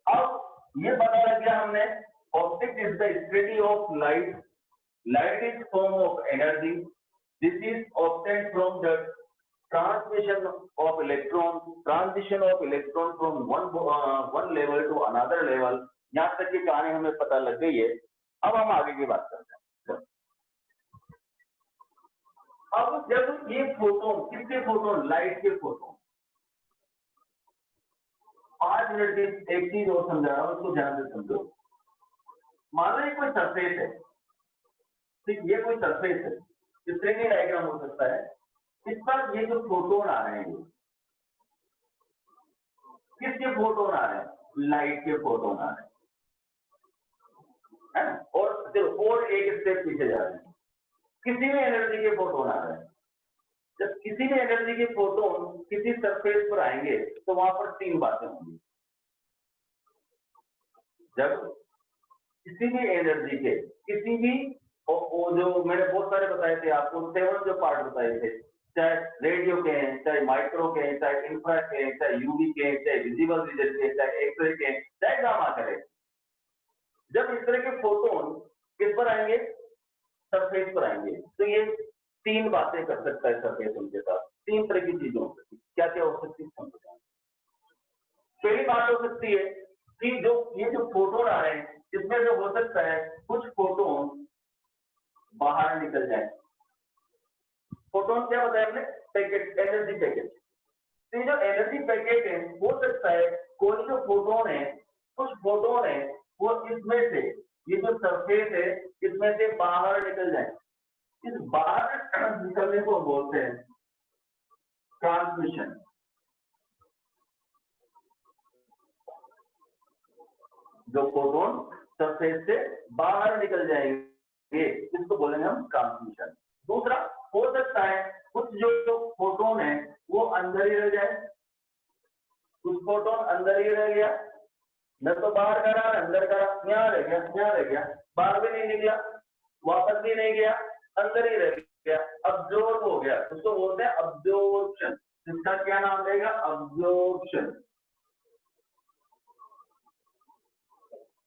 अब ये पता लग गया हमने, optics is the study of light. Light is form of energy. This is obtained from the transmission of electron, transition of electron from one level to another level. यहां तक की कहानी हमें पता लग गई है। अब हम आगे की बात करते हैं। अब जब ये फोटोन, किसके फोटोन, लाइट के फोटोन, 5 मिनट की एक चीज और समझा रहा हूं, उसको ध्यान से समझो। मान लो ये कोई सरफेस है, ठीक, ये कोई सरफेस है, इस तरह की डायग्राम हो सकता है। इस पर ये जो फोटोन आ रहे हैं, किसके फोटोन आ रहे हैं, लाइट के फोटोन आ रहे हैं, और एक स्टेप पीछे जा रहे हैं, किसी भी एनर्जी के फोटोन आ रहे हैं। जब किसी भी एनर्जी के फोटोन किसी सरफेस पर आएंगे तो वहां पर 3 बातें होंगी। जब किसी भी एनर्जी के, किसी भी जो मैंने बहुत सारे बताए थे आपको, 7 जो पार्ट बताए थे, चाहे रेडियो के हैं, चाहे माइक्रो के हैं, चाहे इंफ्रा के हैं, चाहे यूवी के हैं, चाहे विजिबल रीजन के, चाहे एक्सरे के, चाहे गामा के। जब इस तरह के फोटोन किस पर आएंगे, सरफेस पर आएंगे, तो ये 3 बातें कर सकता है सरफेस उनके साथ। 3 तरह की चीजें हो सकती, क्या क्या हो सकती है। पहली बात हो सकती है कि जो ये जो फोटोन आ रहे हैं, इसमें जो हो सकता है कुछ फोटोन बाहर निकल जाए। फोटोन क्या बताया हमने, पैकेट, एनर्जी पैकेट। तो ये जो एनर्जी पैकेट है, हो सकता है कोई जो फोटोन है, कुछ फोटोन है वो इसमें से, ये जो सरफेस है इसमें से बाहर निकल जाए। इस बाहर निकलने को बोलते हैं ट्रांसमिशन। जो फोटोन सरफेस से बाहर निकल जाएंगे इसको बोलेंगे हम ट्रांसमिशन। दूसरा हो सकता है कुछ जो फोटोन है वो अंदर ही रह जाए, कुछ फोटोन अंदर ही रह गया, न तो बाहर का रहा अंदर का रहा, यहाँ रह गया, यहाँ रह गया, बाहर भी नहीं निकला, वापस भी नहीं गया, अंदर ही रह गया, अब्जॉर्ब हो गया, उसको बोलते हैं अब्जॉर्प्शन। इसका क्या नाम रहेगा? अब्जॉर्प्शन।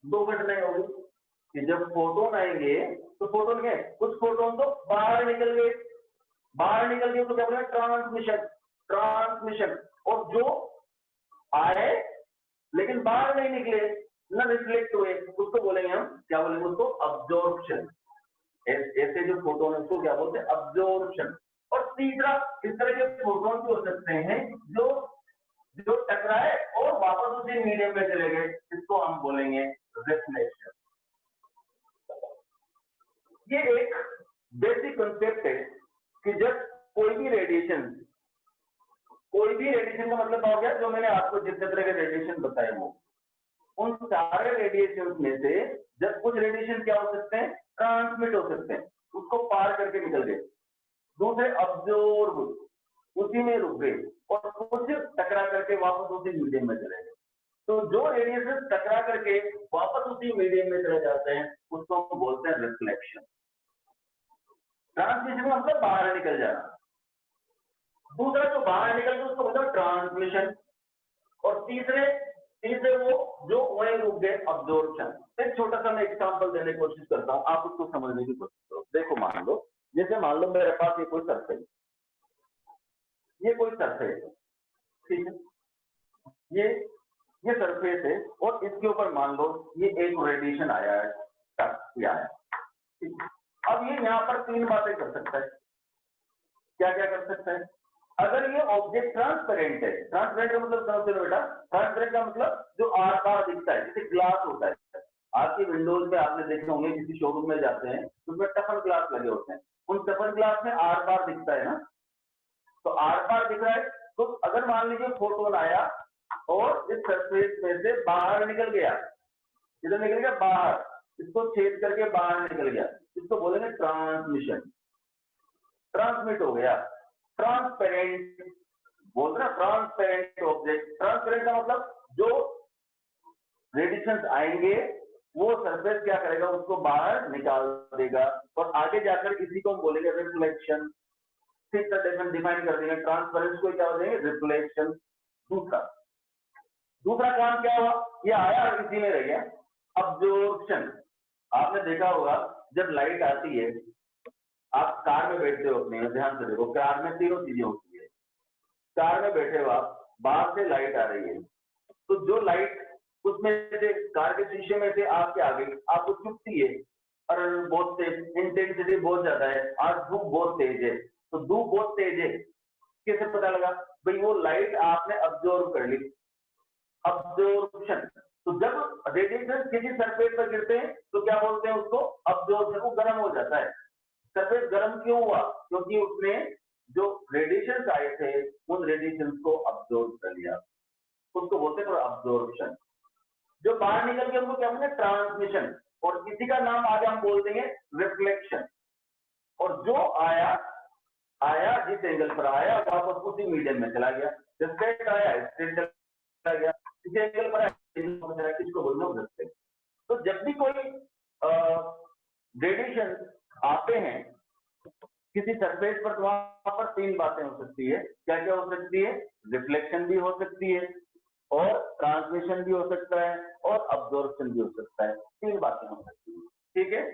दो घटनाएं होगी कि जब फोटोन आएंगे तो फोटोन क्या है, कुछ फोटोन तो बाहर निकल गए, बाहर निकल गए तो क्या बोलेंगे? ट्रांसमिशन। ट्रांसमिशन। और जो आए लेकिन बाहर नहीं निकले, न रिफ्लेक्ट हुए, उसको बोलेंगे हम, क्या बोलेंगे उसको? अब्जॉर्प्शन। ऐसे जो फोटोन है उसको क्या बोलते हैं? अब्जॉर्प्शन। और तीसरा, इस तरह के फोटोन भी हो सकते हैं जो जो टकराए और वापस उसी मीडियम में चले गए, इसको हम बोलेंगे रिफ्लेक्शन। ये एक बेसिक कंसेप्ट है कि जब कोई भी रेडिएशन का मतलब हो गया जो मैंने आपको जितने तरह के रेडिएशन बताए वो, उन सारे रेडिएशन में से जब कुछ रेडिएशन क्या हो सकते हैं? ट्रांसमिट हो सकते हैं, उसको पार करके निकल गए, दूसरे अब्जॉर्ब उसी में रुक गए, और कुछ टकरा करके वापस उसी मीडियम में चले गए। तो जो रेडिएशन टकरा करके वापस उसी मीडियम में चले जाते हैं उसको हम बोलते हैं रिफ्लेक्शन। ट्रांसमिशन मतलब बाहर निकल जाना, दूसरा जो बाहर निकल गया उसको बोलते हैं ट्रांसमिशन, और तीसरे वो जो वहीं रुक गए, अब्जॉर्प्शन। एक छोटा सा मैं एग्जांपल देने की कोशिश करता हूं, आप उसको समझने की कोशिश करो। देखो मान लो, जैसे मान लो मेरे पास ये कोई सरफेस है, ठीक है, ये सरफेस है और इसके ऊपर मान लो ये एक रेडिएशन आया है, ये आया, ठीक है। अब ये यहाँ पर तीन बातें कर सकता है। क्या क्या कर सकता है? अगर ये ऑब्जेक्ट ट्रांसपेरेंट है, ट्रांसपेरेंट का मतलब समझ लो बेटा, ट्रांसपेरेंट का मतलब जो आर पार दिखता है, जैसे ग्लास होता है, आपकी विंडोज में आपने देखे होंगे, किसी शोरूम में जाते हैं उसमें टफन ग्लास लगे होते हैं, उन टफन ग्लास में आर पार दिखता है ना, तो आर पार दिख रहा है। तो अगर मान लीजिए फोटोन आया और इस सरफेस में से बाहर निकल गया, इधर निकल गया बाहर, इसको छेद करके बाहर निकल गया, इसको बोलेंगे ट्रांसमिशन। ट्रांसमिट हो गया। ट्रांसपेरेंट बोलते ना, ट्रांसपेरेंट ऑब्जेक्ट। ट्रांसपेरेंट का मतलब जो रेडिएशंस आएंगे वो सरफेस क्या करेगा, उसको बाहर निकाल देगा, और आगे जाकर इसी को हम बोलेंगे रिफ्लेक्शन। ठीक है, डिफाइन कर देंगे ट्रांसपेरेंस को, क्या बोलेंगे? रिफ्लेक्शन। दूसरा काम क्या हुआ? ये आया और इसी में रह गया, अब्जॉर्प्शन। आपने देखा होगा जब लाइट आती है, आप कार में बैठते हो अपने, ध्यान से देखो, कार में तीनों चीजें होती है। कार में बैठे हो आप, बाहर से लाइट आ रही है, तो जो लाइट उसमें से कार के शीशे में से आपके आ गई, आपको चुभती है, और बहुत तेज, इंटेंसिटी बहुत ज्यादा है, आज धूप बहुत तेज है, तो धूप बहुत तेज है, कैसे पता लगा? भाई वो लाइट आपने अब्जॉर्व कर ली, अब्जॉर्प्शन। तो जब रेडिएशन किसी सरफेस पर गिरते हैं तो क्या बोलते हैं उसको? अब्जॉर्प्शन। वो गर्म हो जाता है। सरफेस गर्म क्यों हुआ? क्योंकि उसने जो रेडिएशन आए थे उन रेडिएशन को अब्जॉर्ब कर लिया, उसको बोलते हैं अब्जॉर्प्शन। जो बाहर निकल के उनको क्या बोलते हैं? ट्रांसमिशन। और किसी का नाम आगे हम बोल देंगे रिफ्लेक्शन। और जो आया जिस एंगल पर आया वापस उसी मीडियम में चला गया, स्ट्रेट आया स्ट्रेट चला गया, इस एंगल पर आया, किसको बोलना रिफ्लेक्शन। तो जब भी कोई रेडिएशन आते हैं किसी सरफेस पर, तो वहां पर तीन बातें हो सकती है। क्या क्या हो सकती है? रिफ्लेक्शन भी हो सकती है, और ट्रांसमिशन भी हो सकता है, और अब्जॉर्प्शन भी हो सकता है। तीन बातें हो सकती है, ठीक है।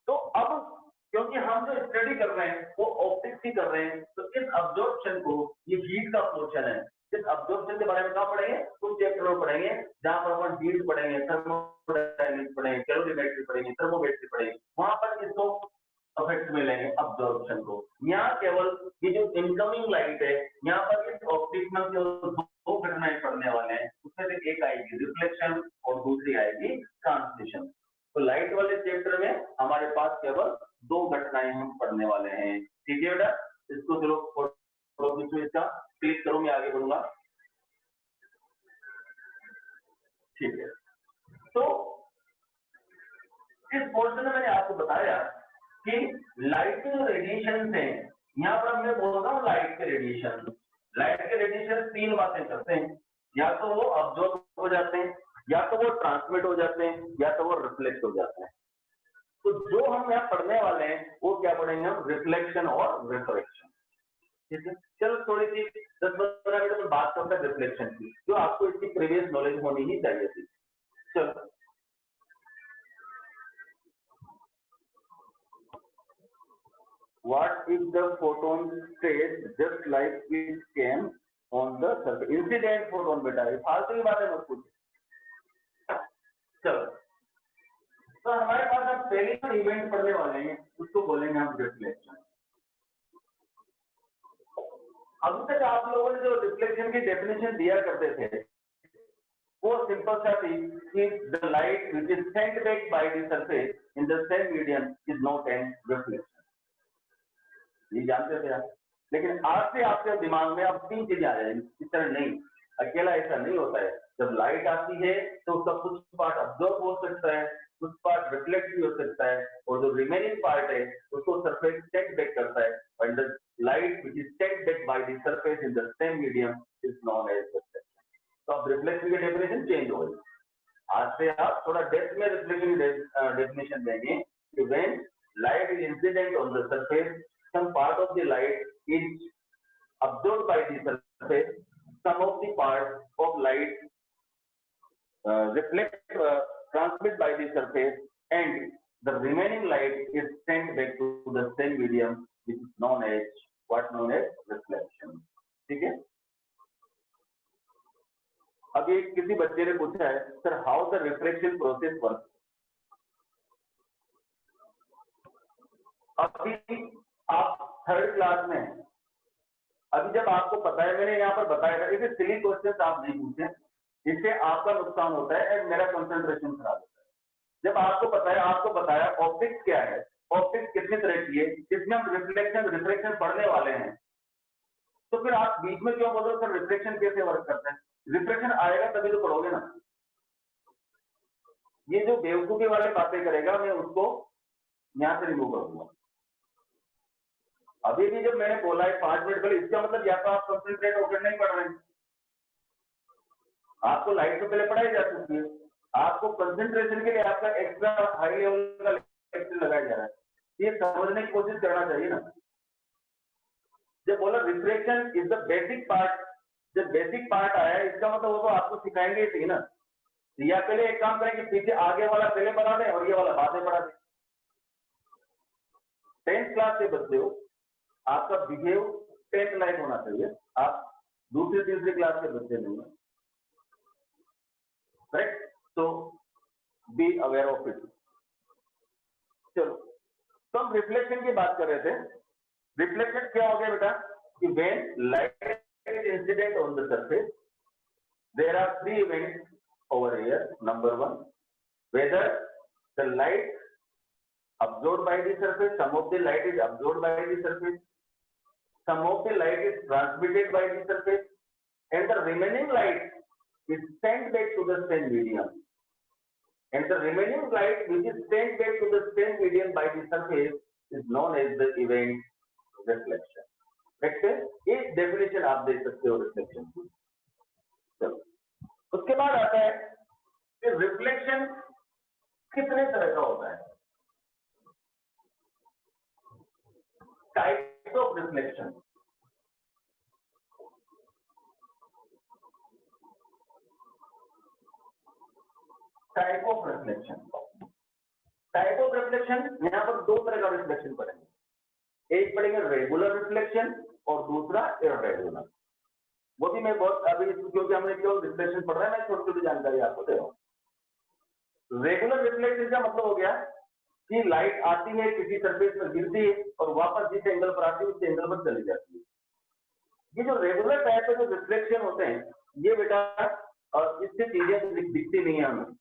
तो अब क्योंकि हम जो स्टडी कर रहे हैं वो ऑप्टिक्स की कर रहे हैं, तो इस अब्जॉर्प्शन को, ये हीट का पोर्शन है, इस अब्जॉर्प्शन के बारे में कहाँ पढ़ेंगे? कुछ चैप्टर में पढ़ेंगे जहां पर अपन हीट पढ़ेंगे, थर्मोडायनेमिक्स पढ़ेंगे, कैलोरीमेट्री पढ़ेंगे, थर्मोमेट्री पढ़ेंगे, वहां पर इसको इफेक्ट में लेंगे अब्जॉर्प्शन को। यहाँ केवल ये जो इनकमिंग लाइट है, यहाँ पर इस ऑप्टिक्स में दो घटनाएं पढ़ने वाले हैं, उसमें से एक आएगी रिफ्लेक्शन और दूसरी आएगी ट्रांसमिशन। तो लाइट वाले चैप्टर में हमारे पास केवल दो घटनाएं हम पढ़ने वाले हैं, ठीक है बेटा। इसको चलो इसका क्लिक करो, मैं आगे बढ़ूंगा, ठीक है। तो इस पोर्शन में मैंने आपको बताया कि लाइट के जो रेडिएशन है, यहाँ पर मैं बोल रहा हूँ लाइट के रेडिएशन। लाइट के रेडिएशन तीन बातें करते हैं, या तो वो अब्जॉर्ब हो जाते हैं, या तो वो ट्रांसमिट हो जाते हैं, या तो वो रिफ्लेक्ट हो जाते हैं। तो जो हम यहाँ पढ़ने वाले हैं वो क्या पढ़ेंगे हम, रिफ्लेक्शन और रिफ्रैक्शन। ठीक है, चलो थोड़ी सी 10-15 मिनट में बात करते हैं रिफ्लेक्शन की, जो आपको इसकी प्रीवियस नॉलेज होनी ही चाहिए थी। चलो, what if the photon stays just like it came on the surface? Incident photon बेटा, ये फालतू की बातें मत पूछो। चलो, तो हमारे पास अब पहले इवेंट पढ़ने वाले हैं, उसको बोलेंगे हम रिफ्लेक्शन। अभी तक आप लोगों ने जो रिफ्लेक्शन की डेफिनेशन दिया करते थे वो सिंपल सा थी कि the light which is sent back by the surface in the same medium is not an reflection. ये जानते थे आप, लेकिन आज से आपके दिमाग में अब तीन चीजें आ जाएंगी। इस तरह नहीं, अकेला ऐसा नहीं होता है। जब लाइट आती है तो उसका कुछ पार्ट अब्जॉर्ब हो सकता है, कुछ पार्ट रिफ्लेक्ट भी हो सकता है, और जो रिमेनिंग पार्ट है उसको सरफेस सेंट बैक करता है। And the light which is sent back by the surface in the same medium is known as reflection. तो अब रिफ्लेक्शन की डेफिनेशन चेंज हो गई। आज से आप थोड़ा डेप्थ में रिफ्लेक्शन की डेफिनेशन देंगे कि when light is incident on the surface, some part of the light is absorbed by the surface, some of the part of light transmit by the surface, and the remaining light is sent back to the same medium, which is known as reflection। ठीक है, अभी किसी बच्चे ने पूछा है, sir how the reflection process work. अभी आप थर्ड क्लास में हैं, अभी जब आपको पता है, मैंने यहाँ पर बताया था, इसे सिली क्वेश्चन आप नहीं पूछे, इससे आपका नुकसान होता है और मेरा कंसंट्रेशन खराब होता है। जब आपको पता है, आपको बताया ऑप्टिक्स क्या है, ऑप्टिक्स कितनी तरह की है, इसमें हम रिफ्लेक्शन रिफ्रैक्शन पढ़ने वाले हैं, तो फिर आप बीच में क्यों बोलो सर रिफ्लेक्शन कैसे वर्क करता है। रिफ्लेक्शन आएगा तभी तो पढ़ोगे ना। ये जो बेवकूफी वाली बातें करेगा मैं उसको यहाँ से रिमूव कर दूंगा। अभी भी जब मैंने बोला है 5 मिनट पहले, इसका मतलब या तो आप कंसंट्रेट होकर नहीं पढ़ रहे हैं, आपको लाइट से पहले पढ़ाई जा चुकी है, आपको कंसंट्रेशन के लिए आपका एक्स्ट्रा हाई लेवल का लेक्चर लगाया जा रहा है, ये समझने की कोशिश करना चाहिए ना। जब बोला reflection is the basic part, जब बेसिक पार्ट आया इसका मतलब वो तो आपको सिखाएंगे ही ना। या पहले एक काम करें कि पीछे आगे वाला पहले पढ़ा दें और ये वाला बाद में पढ़ा दें। 10th क्लास के बच्चे हो, आपका बिहेव 10th लाइक होना चाहिए, आप दूसरी तीसरी क्लास के बच्चे नहीं है, करेक्ट। तो बी अवेयर ऑफ इट। चलो, तो हम रिफ्लेक्शन की बात कर रहे थे। रिफ्लेक्शन क्या हो गया बेटा कि when light is incident on the surface, there are 3 events over here. Number 1, whether the light absorbed by the surface, some of the light is absorbed by the surface, some of the light is transmitted by the surface, and the remaining light is sent back to the same medium, and the remaining light which is sent back to the same medium by the surface is known as the event reflection। देखते एक definition आप देख सकते हो reflection की। चलो, उसके बाद आता है कि रिफ्लेक्शन कितने तरह का होता है। Types of reflection. Type of reflection, type of reflection यहाँ पर 2 तरह का रिफ्लेक्शन पढ़ेंगे। एक पढ़ेंगे रेगुलर रिफ्लेक्शन और दूसरा इररेगुलर। वो भी मैं बहुत अभी क्योंकि हमने केवल रिफ्लेक्शन पढ़ रहा है, मैं छोटी छोटी जानकारी आपको दे रहा हूँ। रेगुलर रिफ्लेक्शन का मतलब हो गया कि लाइट आती है, किसी सरफेस पर गिरती है और वापस जिस एंगल पर आती है उस एंगल पर चली जाती है। ये जो रेगुलर टाइप के जो रिफ्लेक्शन होते हैं, ये बेटा और इससे चीजें दिखती नहीं है हमें,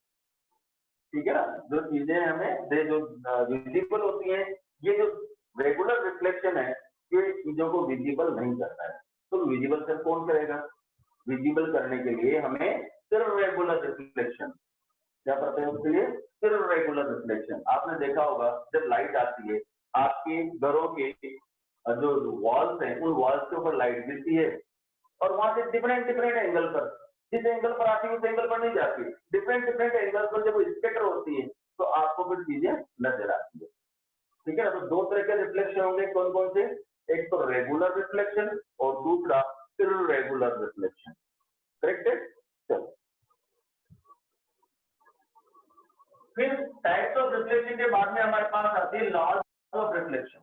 ठीक है ना। जो चीजें हमें जो विजिबल होती हैं, ये जो रेगुलर रिफ्लेक्शन है ये चीजों को विजिबल नहीं करता है। तो विजिबल सर कौन करेगा? विजिबल करने के लिए हमें सिर्फ रेगुलर रिफ्लेक्शन क्या करते हैं, उसके लिए सिर्फ रेगुलर रिफ्लेक्शन। आपने देखा होगा जब लाइट आती है आपके घरों के जो वॉल्स हैं उन वॉल्स के ऊपर लाइट गिरती है और वहां से डिफरेंट डिफरेंट एंगल पर, जिस एंगल पर आती है उस एंगल पर नहीं जाती, डिफरेंट डिफरेंट एंगल पर जब स्कैटर होती है तो आपको फिर चीजें नजर आती है। ठीक है ना, तो दो तरह के रिफ्लेक्शन होंगे, कौन कौन से, एक तो रेगुलर रिफ्लेक्शन और दूसरा इर्रेगुलर रिफ्लेक्शन। करेक्ट है। चलो फिर टाइप्स ऑफ रिफ्लेक्शन के बाद में हमारे पास आती है laws of reflection.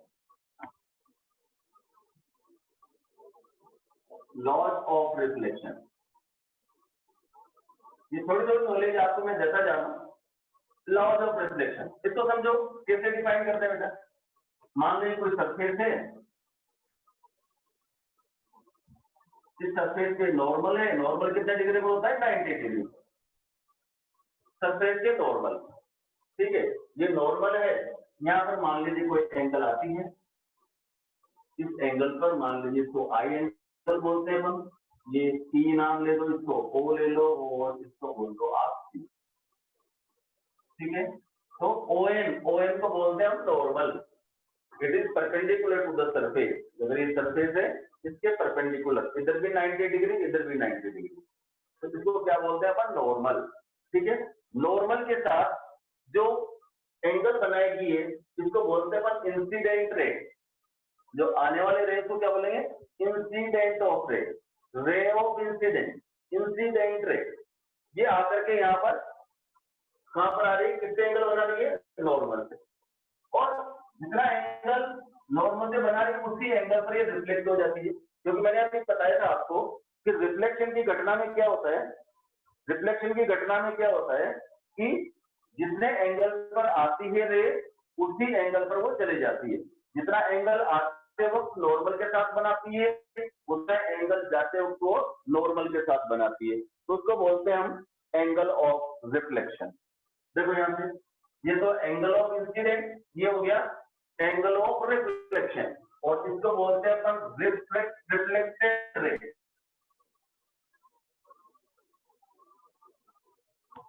Laws of reflection, ये थोड़ी थोड़ी नॉलेज आपको मैं देता जा रहा हूं। लॉज ऑफ रिफ्लेक्शन इसको समझो, कैसे डिफाइन करते हैं बेटा। मान लीजिए कोई सरफेस है, इस सरफेस पे नॉर्मल है, नॉर्मल कितने डिग्री पर होता है, 90 डिग्री सरफेस के नॉर्मल। ठीक है, ये नॉर्मल है, यहाँ पर मान लीजिए कोई एंगल आती है, इस एंगल पर मान लीजिए इसको आई एंगल बोलते हैं हम, ये टी नाम ले लो, इसको ओ ले लो और इसको बोल दो आप सी। ठीक है, तो ओ एन को बोलते हैं हम normal, it is perpendicular to the surface. अगर ये सरफेस है इसके परपेंडिकुलर, इधर भी 90 डिग्री इधर भी 90 डिग्री, तो इसको क्या बोलते हैं अपन, नॉर्मल। ठीक है, नॉर्मल के साथ जो एंगल बनाएगी ये, इसको बोलते हैं अपन इंसिडेंट रे। जो आने वाले रे को क्या बोलेंगे, इंसिडेंट ऑफ रे, ray of incident, incident ray. ये आकर के यहाँ पर कहां पर आ रही है, कितने एंगल बना रही है, नॉर्मल से, और जितना एंगल नॉर्मल से बना रही है उसी एंगल पर ये रिफ्लेक्ट हो जाती है। क्योंकि मैंने अभी बताया था आपको कि रिफ्लेक्शन की घटना में क्या होता है, रिफ्लेक्शन की घटना में क्या होता है कि जितने एंगल पर आती है रे उसी एंगल पर वो चली जाती है। जितना एंगल आते वक्त नॉर्मल के साथ बनाती है उतना एंगल जाते वक्त वो नॉर्मल के साथ बनाती है, तो उसको बोलते हैं हम एंगल ऑफ रिफ्लेक्शन। देखो यहाँ से, ये तो एंगल ऑफ इंसिडेंट, ये हो गया एंगल ऑफ रिफ्लेक्शन, और इसको बोलते हैं अपन रिफ्लेक्टेड रे।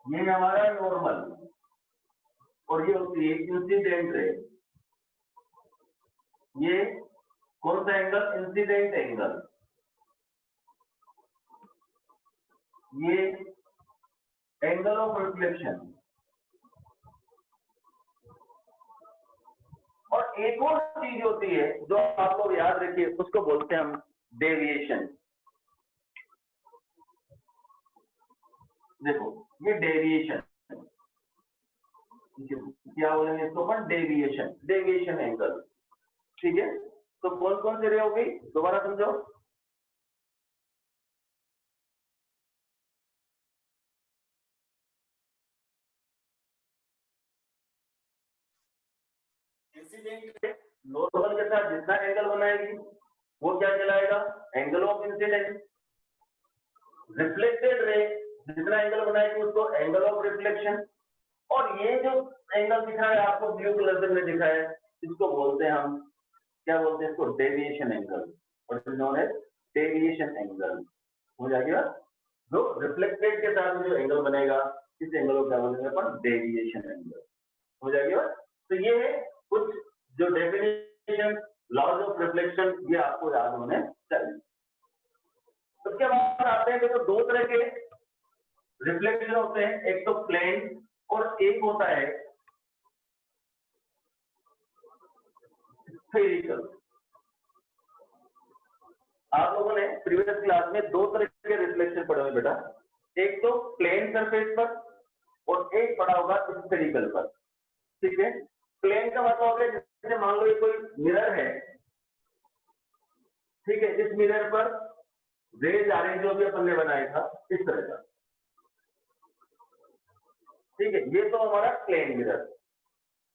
ये हमारा नॉर्मल और ये होती है इंसिडेंट रे। ये कौन सा एंगल, इंसिडेंट एंगल, ये एंगल ऑफ रिफ्लेक्शन। और एक और चीज होती है जो आप लोग याद रखिए, उसको बोलते हैं हम डेविएशन। देखो ये डेविएशन, क्या बोलेंगे इसको अपन, डेविएशन, डेविएशन एंगल। ठीक है, तो कौन कौन से रे हो गई, दोबारा समझो। इंसिडेंट रे नॉर्मल के साथ जितना एंगल बनाएगी वो क्या कहलाएगा, angle of incident. Reflected ray जितना एंगल बनाएगी उसको एंगल ऑफ रिफ्लेक्शन। और ये जो एंगल दिखा है आपको ब्लू कलर से मैंने दिखाया है, इसको बोलते हैं हम, क्या बोलते हैं इसको, डेविएशन एंगल, और नोन एज डेविएशन एंगल। हो जाएगा, जो रिफ्लेक्टेड के साथ जो एंगल बनेगा इस एंगल को क्या बोलेंगे अपन, डेविएशन एंगल। हो जाएगा। तो ये है कुछ जो डेफिनेशन लॉज ऑफ रिफ्लेक्शन, ये आपको याद होने चाहिए। उसके बाद आते हैं, देखो दो तरह के रिफ्लेक्शन होते हैं, एक तो प्लेन और एक होता है स्फेरिकल। आप लोगों ने प्रीवियस क्लास में दो तरह के रिफ्लेक्शन पढ़े हुए बेटा, एक तो प्लेन सरफेस पर और एक पढ़ा होगा स्फेरिकल पर। ठीक है, प्लेन का मतलब हो गया जैसे मान लो ये कोई मिरर है, ठीक है, इस मिरर पर रेज आ रही जो भी अपन ने बनाया था इस तरह का। ठीक है, ये तो हमारा प्लेन मिरर।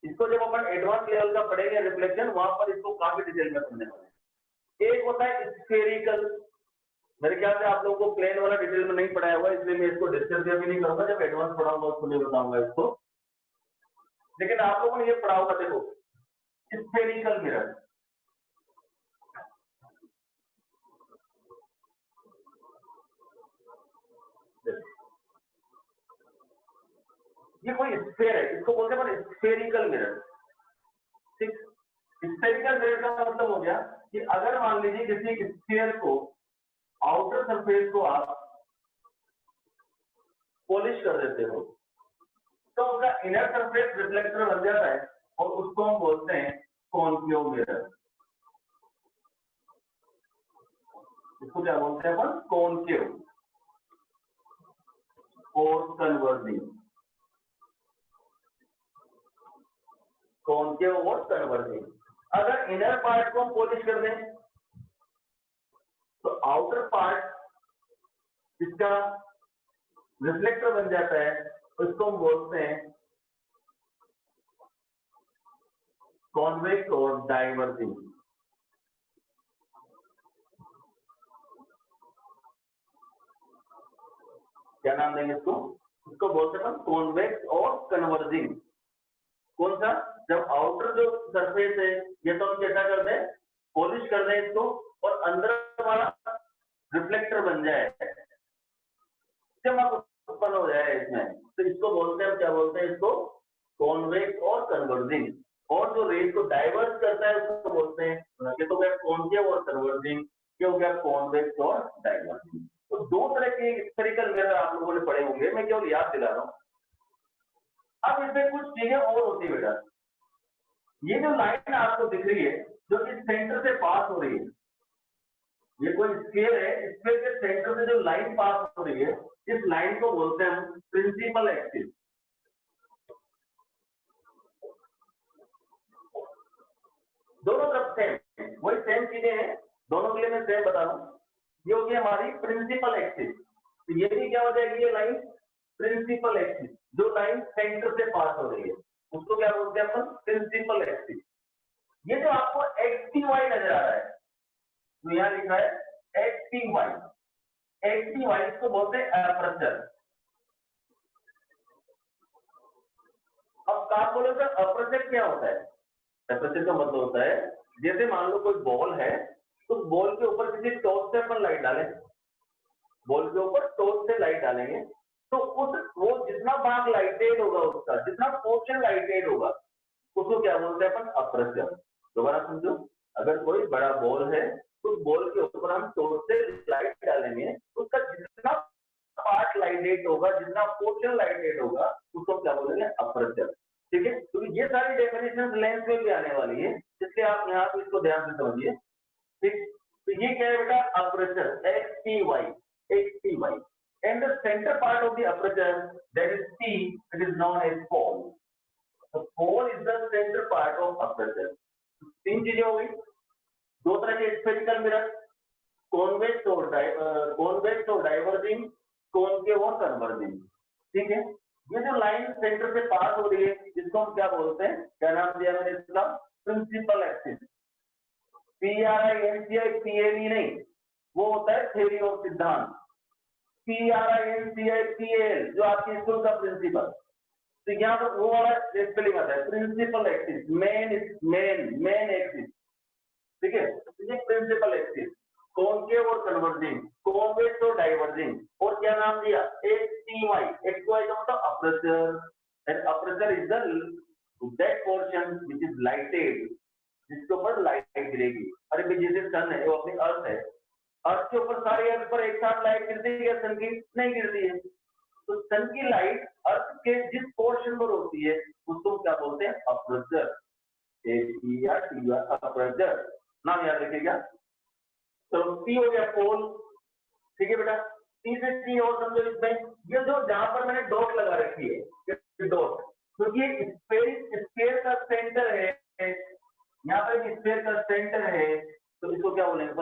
इसको जब अपन एडवांस लेवल का पढ़ेंगे रिफ्लेक्शन, वहां पर इसको काफी डिटेल में समझने वाले। एक होता है स्फेरिकल, मेरे ख्याल से आप लोगों को प्लेन वाला डिटेल में नहीं पढ़ाया हुआ, इसलिए मैं इसको डिस्कस भी नहीं करूंगा, जब एडवांस पढ़ाऊंगा उसको नहीं बताऊंगा इसको। लेकिन आप लोगों ने ये पढ़ा होगा, देखो स्फेरिकल मिरर, ये कोई स्फेयर है, इसको बोलते हैं स्फेरिकल मिरर। ठीक, स्फेरिकल मिरर का मतलब हो गया कि अगर मान लीजिए किसी स्फीयर को आउटर सरफेस को आप पॉलिश कर देते हो तो उसका इनर सरफेस रिफ्लेक्टर बन जाता है और उसको हम बोलते हैं कॉन्केव मिरर। इसको क्या बोलते हैं अपन? कॉन्केव और कन्वर्जिंग। कॉन्केव और कन्वर्जिंग। अगर इनर पार्ट को हम पॉलिश कर दें तो आउटर पार्ट इसका रिफ्लेक्टर बन जाता है, उसको हम बोलते हैं कॉन्वेक्स और डाइवर्जिंग। क्या नाम देंगे इसको? इसको बोलते हैं कॉन्वेक्स और कन्वर्जिंग। कौन सा? जब आउटर जो सरफेस है ये तो हम कैसा कर दें? पॉलिश कर दें इसको और अंदर हमारा रिफ्लेक्टर बन जाए, जब उत्पन्न हो जाए इसमें, तो इसको बोलते हैं, क्या बोलते हैं इसको? कॉन्वेक्स और कन्वर्जिंग। और जो रेज को डाइवर्स करता है उसको बोलते हैं, ये तो गया कॉन्केव और कन्वर्जिंग, ये हो गया कॉन्वेक्स और डाइवर्जिंग। तो दो तरह के स्फेरिकल मिरर आप लोगों ने पढ़े होंगे, मैं केवल याद दिला रहा हूं। अब इसमें कुछ चीजें और होती है बेटा। ये जो लाइन आपको दिख रही है जो कि सेंटर से पास हो रही है, ये कोई स्केल है, स्केल के सेंटर से जो लाइन पास हो रही है इस लाइन को बोलते हैं हम प्रिंसिपल एक्सिस। दोनों तरफ सेम, वही सेम चीजें हैं, दोनों के लिए मैं सेम बता रहा हूं। ये होगी हमारी प्रिंसिपल एक्सिस, तो ये भी क्या हो जाएगी? ये लाइन प्रिंसिपल एक्सिस, जो लाइन सेंटर से पास हो रही है उसको क्या बोलते हैं अपन? Principal axis. ये जो आपको एक्स टी वाई नजर आ रहा है, तो यहां लिखा है X T Y. X T Y इसको बोलते हैं एपर्चर। अब कहा बोले तो अपर्चर क्या होता है? एपर्चर का मतलब होता है, जैसे मान लो कोई बॉल है तो बॉल के ऊपर किसी टॉर्च से अपन लाइट डालें, बॉल के ऊपर टॉर्च से लाइट डालेंगे तो वो जितना भाग लाइटेड होगा, उसका जितना पोर्शन लाइटेड होगा उसको क्या बोलते हैं अपन? अपर्चर। दोबारा समझो, अगर कोई बड़ा बॉल है तो बॉल के ऊपर हम टॉर्च से लाइट डालेंगे, उसका जितना पार्ट लाइटेड होगा, जितना पोर्शन लाइटेड होगा उसको क्या बोलेंगे? अपर्चर। ठीक है, तो ये सारी डेफिनेशन लेंस में भी आने वाली है, इसलिए आप यहाँ पे इसको ध्यान से समझिए। ठीक, तो ये क्या है बेटा? Aperture, X T Y, X T Y. And the centre part of the aperture that is T, it is known as pole. The pole is the center part of aperture. तीन चीजें हो गई, दो तरह के स्फेरिकल मिरर, कॉन्वेक्स और diverging, concave और converging. ठीक है, ये जो लाइन सेंटर से पास हो रही है इसको हम क्या बोलते हैं? क्या नाम दिया मैंने इसका? Principal axis. PRINCIPAL नहीं, वो होता है थ्योरी और सिद्धांत। PRINCIPAL जो आपके स्कूल का प्रिंसिपल, तो यहाँ पर वो वाला स्पेलिंग आता है प्रिंसिपल एक्सिस, मेन एक्सिस। ठीक है, ये प्रिंसिपल एक्सिस, कॉन्केव और कन्वर्जिंग, कॉन्वेक्स और डाइवर्जिंग, और क्या नाम दिया? XTY। XY का मतलब aperture, and aperture is that portion which is lighted, जिसके ऊपर लाइट गिरेगी। अरे भाई जैसे सन है, वो अपनी अर्थ है, अर्थ के ऊपर सारी अर्थ पर एक साथ लाइट गिरती है, सन की नहीं गिरती है। तो सन की लाइट अर्थ के जिस पोर्शन पर होती है उसको क्या बोलते हैं? अपर्चर। अपर्चर नाम याद रखिएगा। तो P हो गया पोल। ठीक है बेटा, तीसरी चीज और समझो इसमें, ये जो जहां पर मैंने डॉट लगा रखी है, डॉट, क्योंकि स्फीयर का सेंटर है, यहाँ पर स्फीयर का सेंटर है, तो इसको क्या बोलेंगे?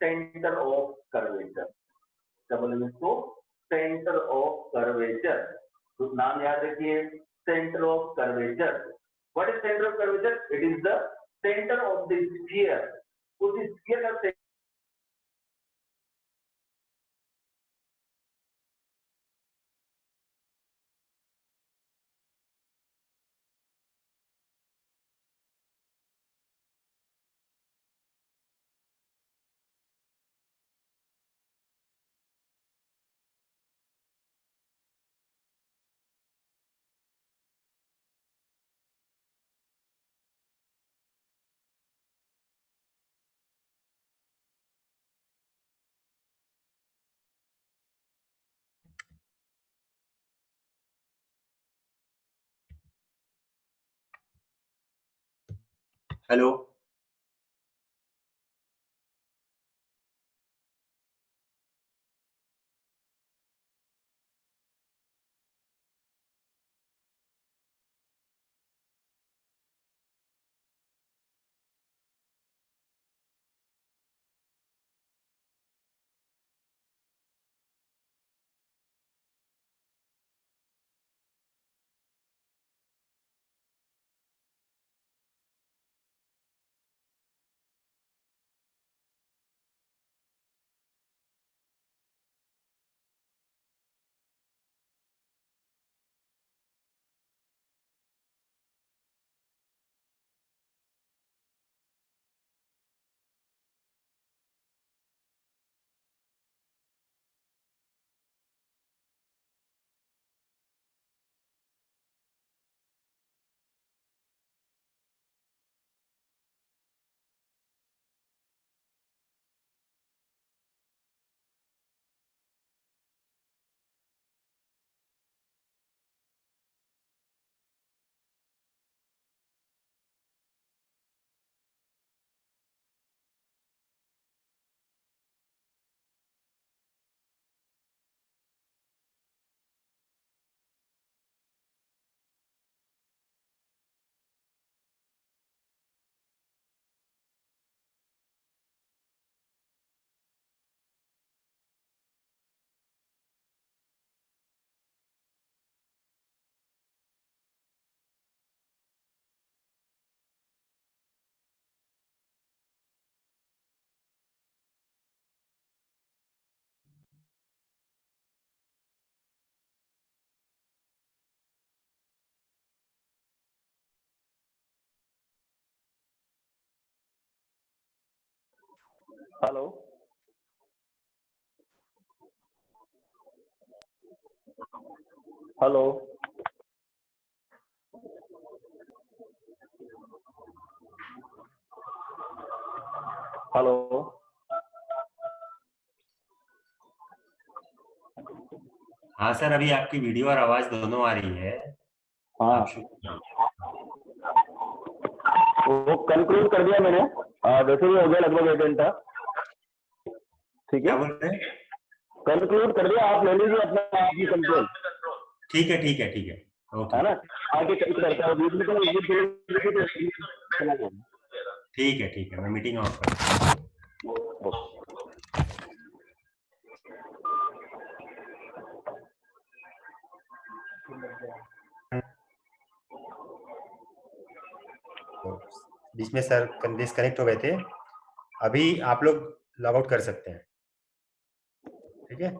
Centre of curvature. क्या बोलेंगे इसको? Centre of curvature. तो नाम याद रखिए, centre of curvature. What is centre of curvature? It is the centre of the sphere. उस स्फीयर का हेलो, हेलो, हेलो, हेलो, हाँ सर, अभी आपकी वीडियो और आवाज दोनों आ रही है। हाँ आप शुरू। वो कंक्लूड कर दिया मैंने। वैसे ही हो गया लगभग 1 घंटा। ठीक क्या है, बोल रहे हैं? कंक्लूड कर दिया, आप ले लीजिए अपना आप ही कंट्रोल, ठीक है, ठीक है, ठीक है, ओके। है ना। आगे कहीं करता है बीच में तो ये चला जाएगा। ठीक है, ठीक है, मैं मीटिंग ऑफ करता हूँ। बीच में सर डिस्कनेक्ट हो गए थे। अभी आप लोग लॉग आउट कर सकते हैं, ठीक है।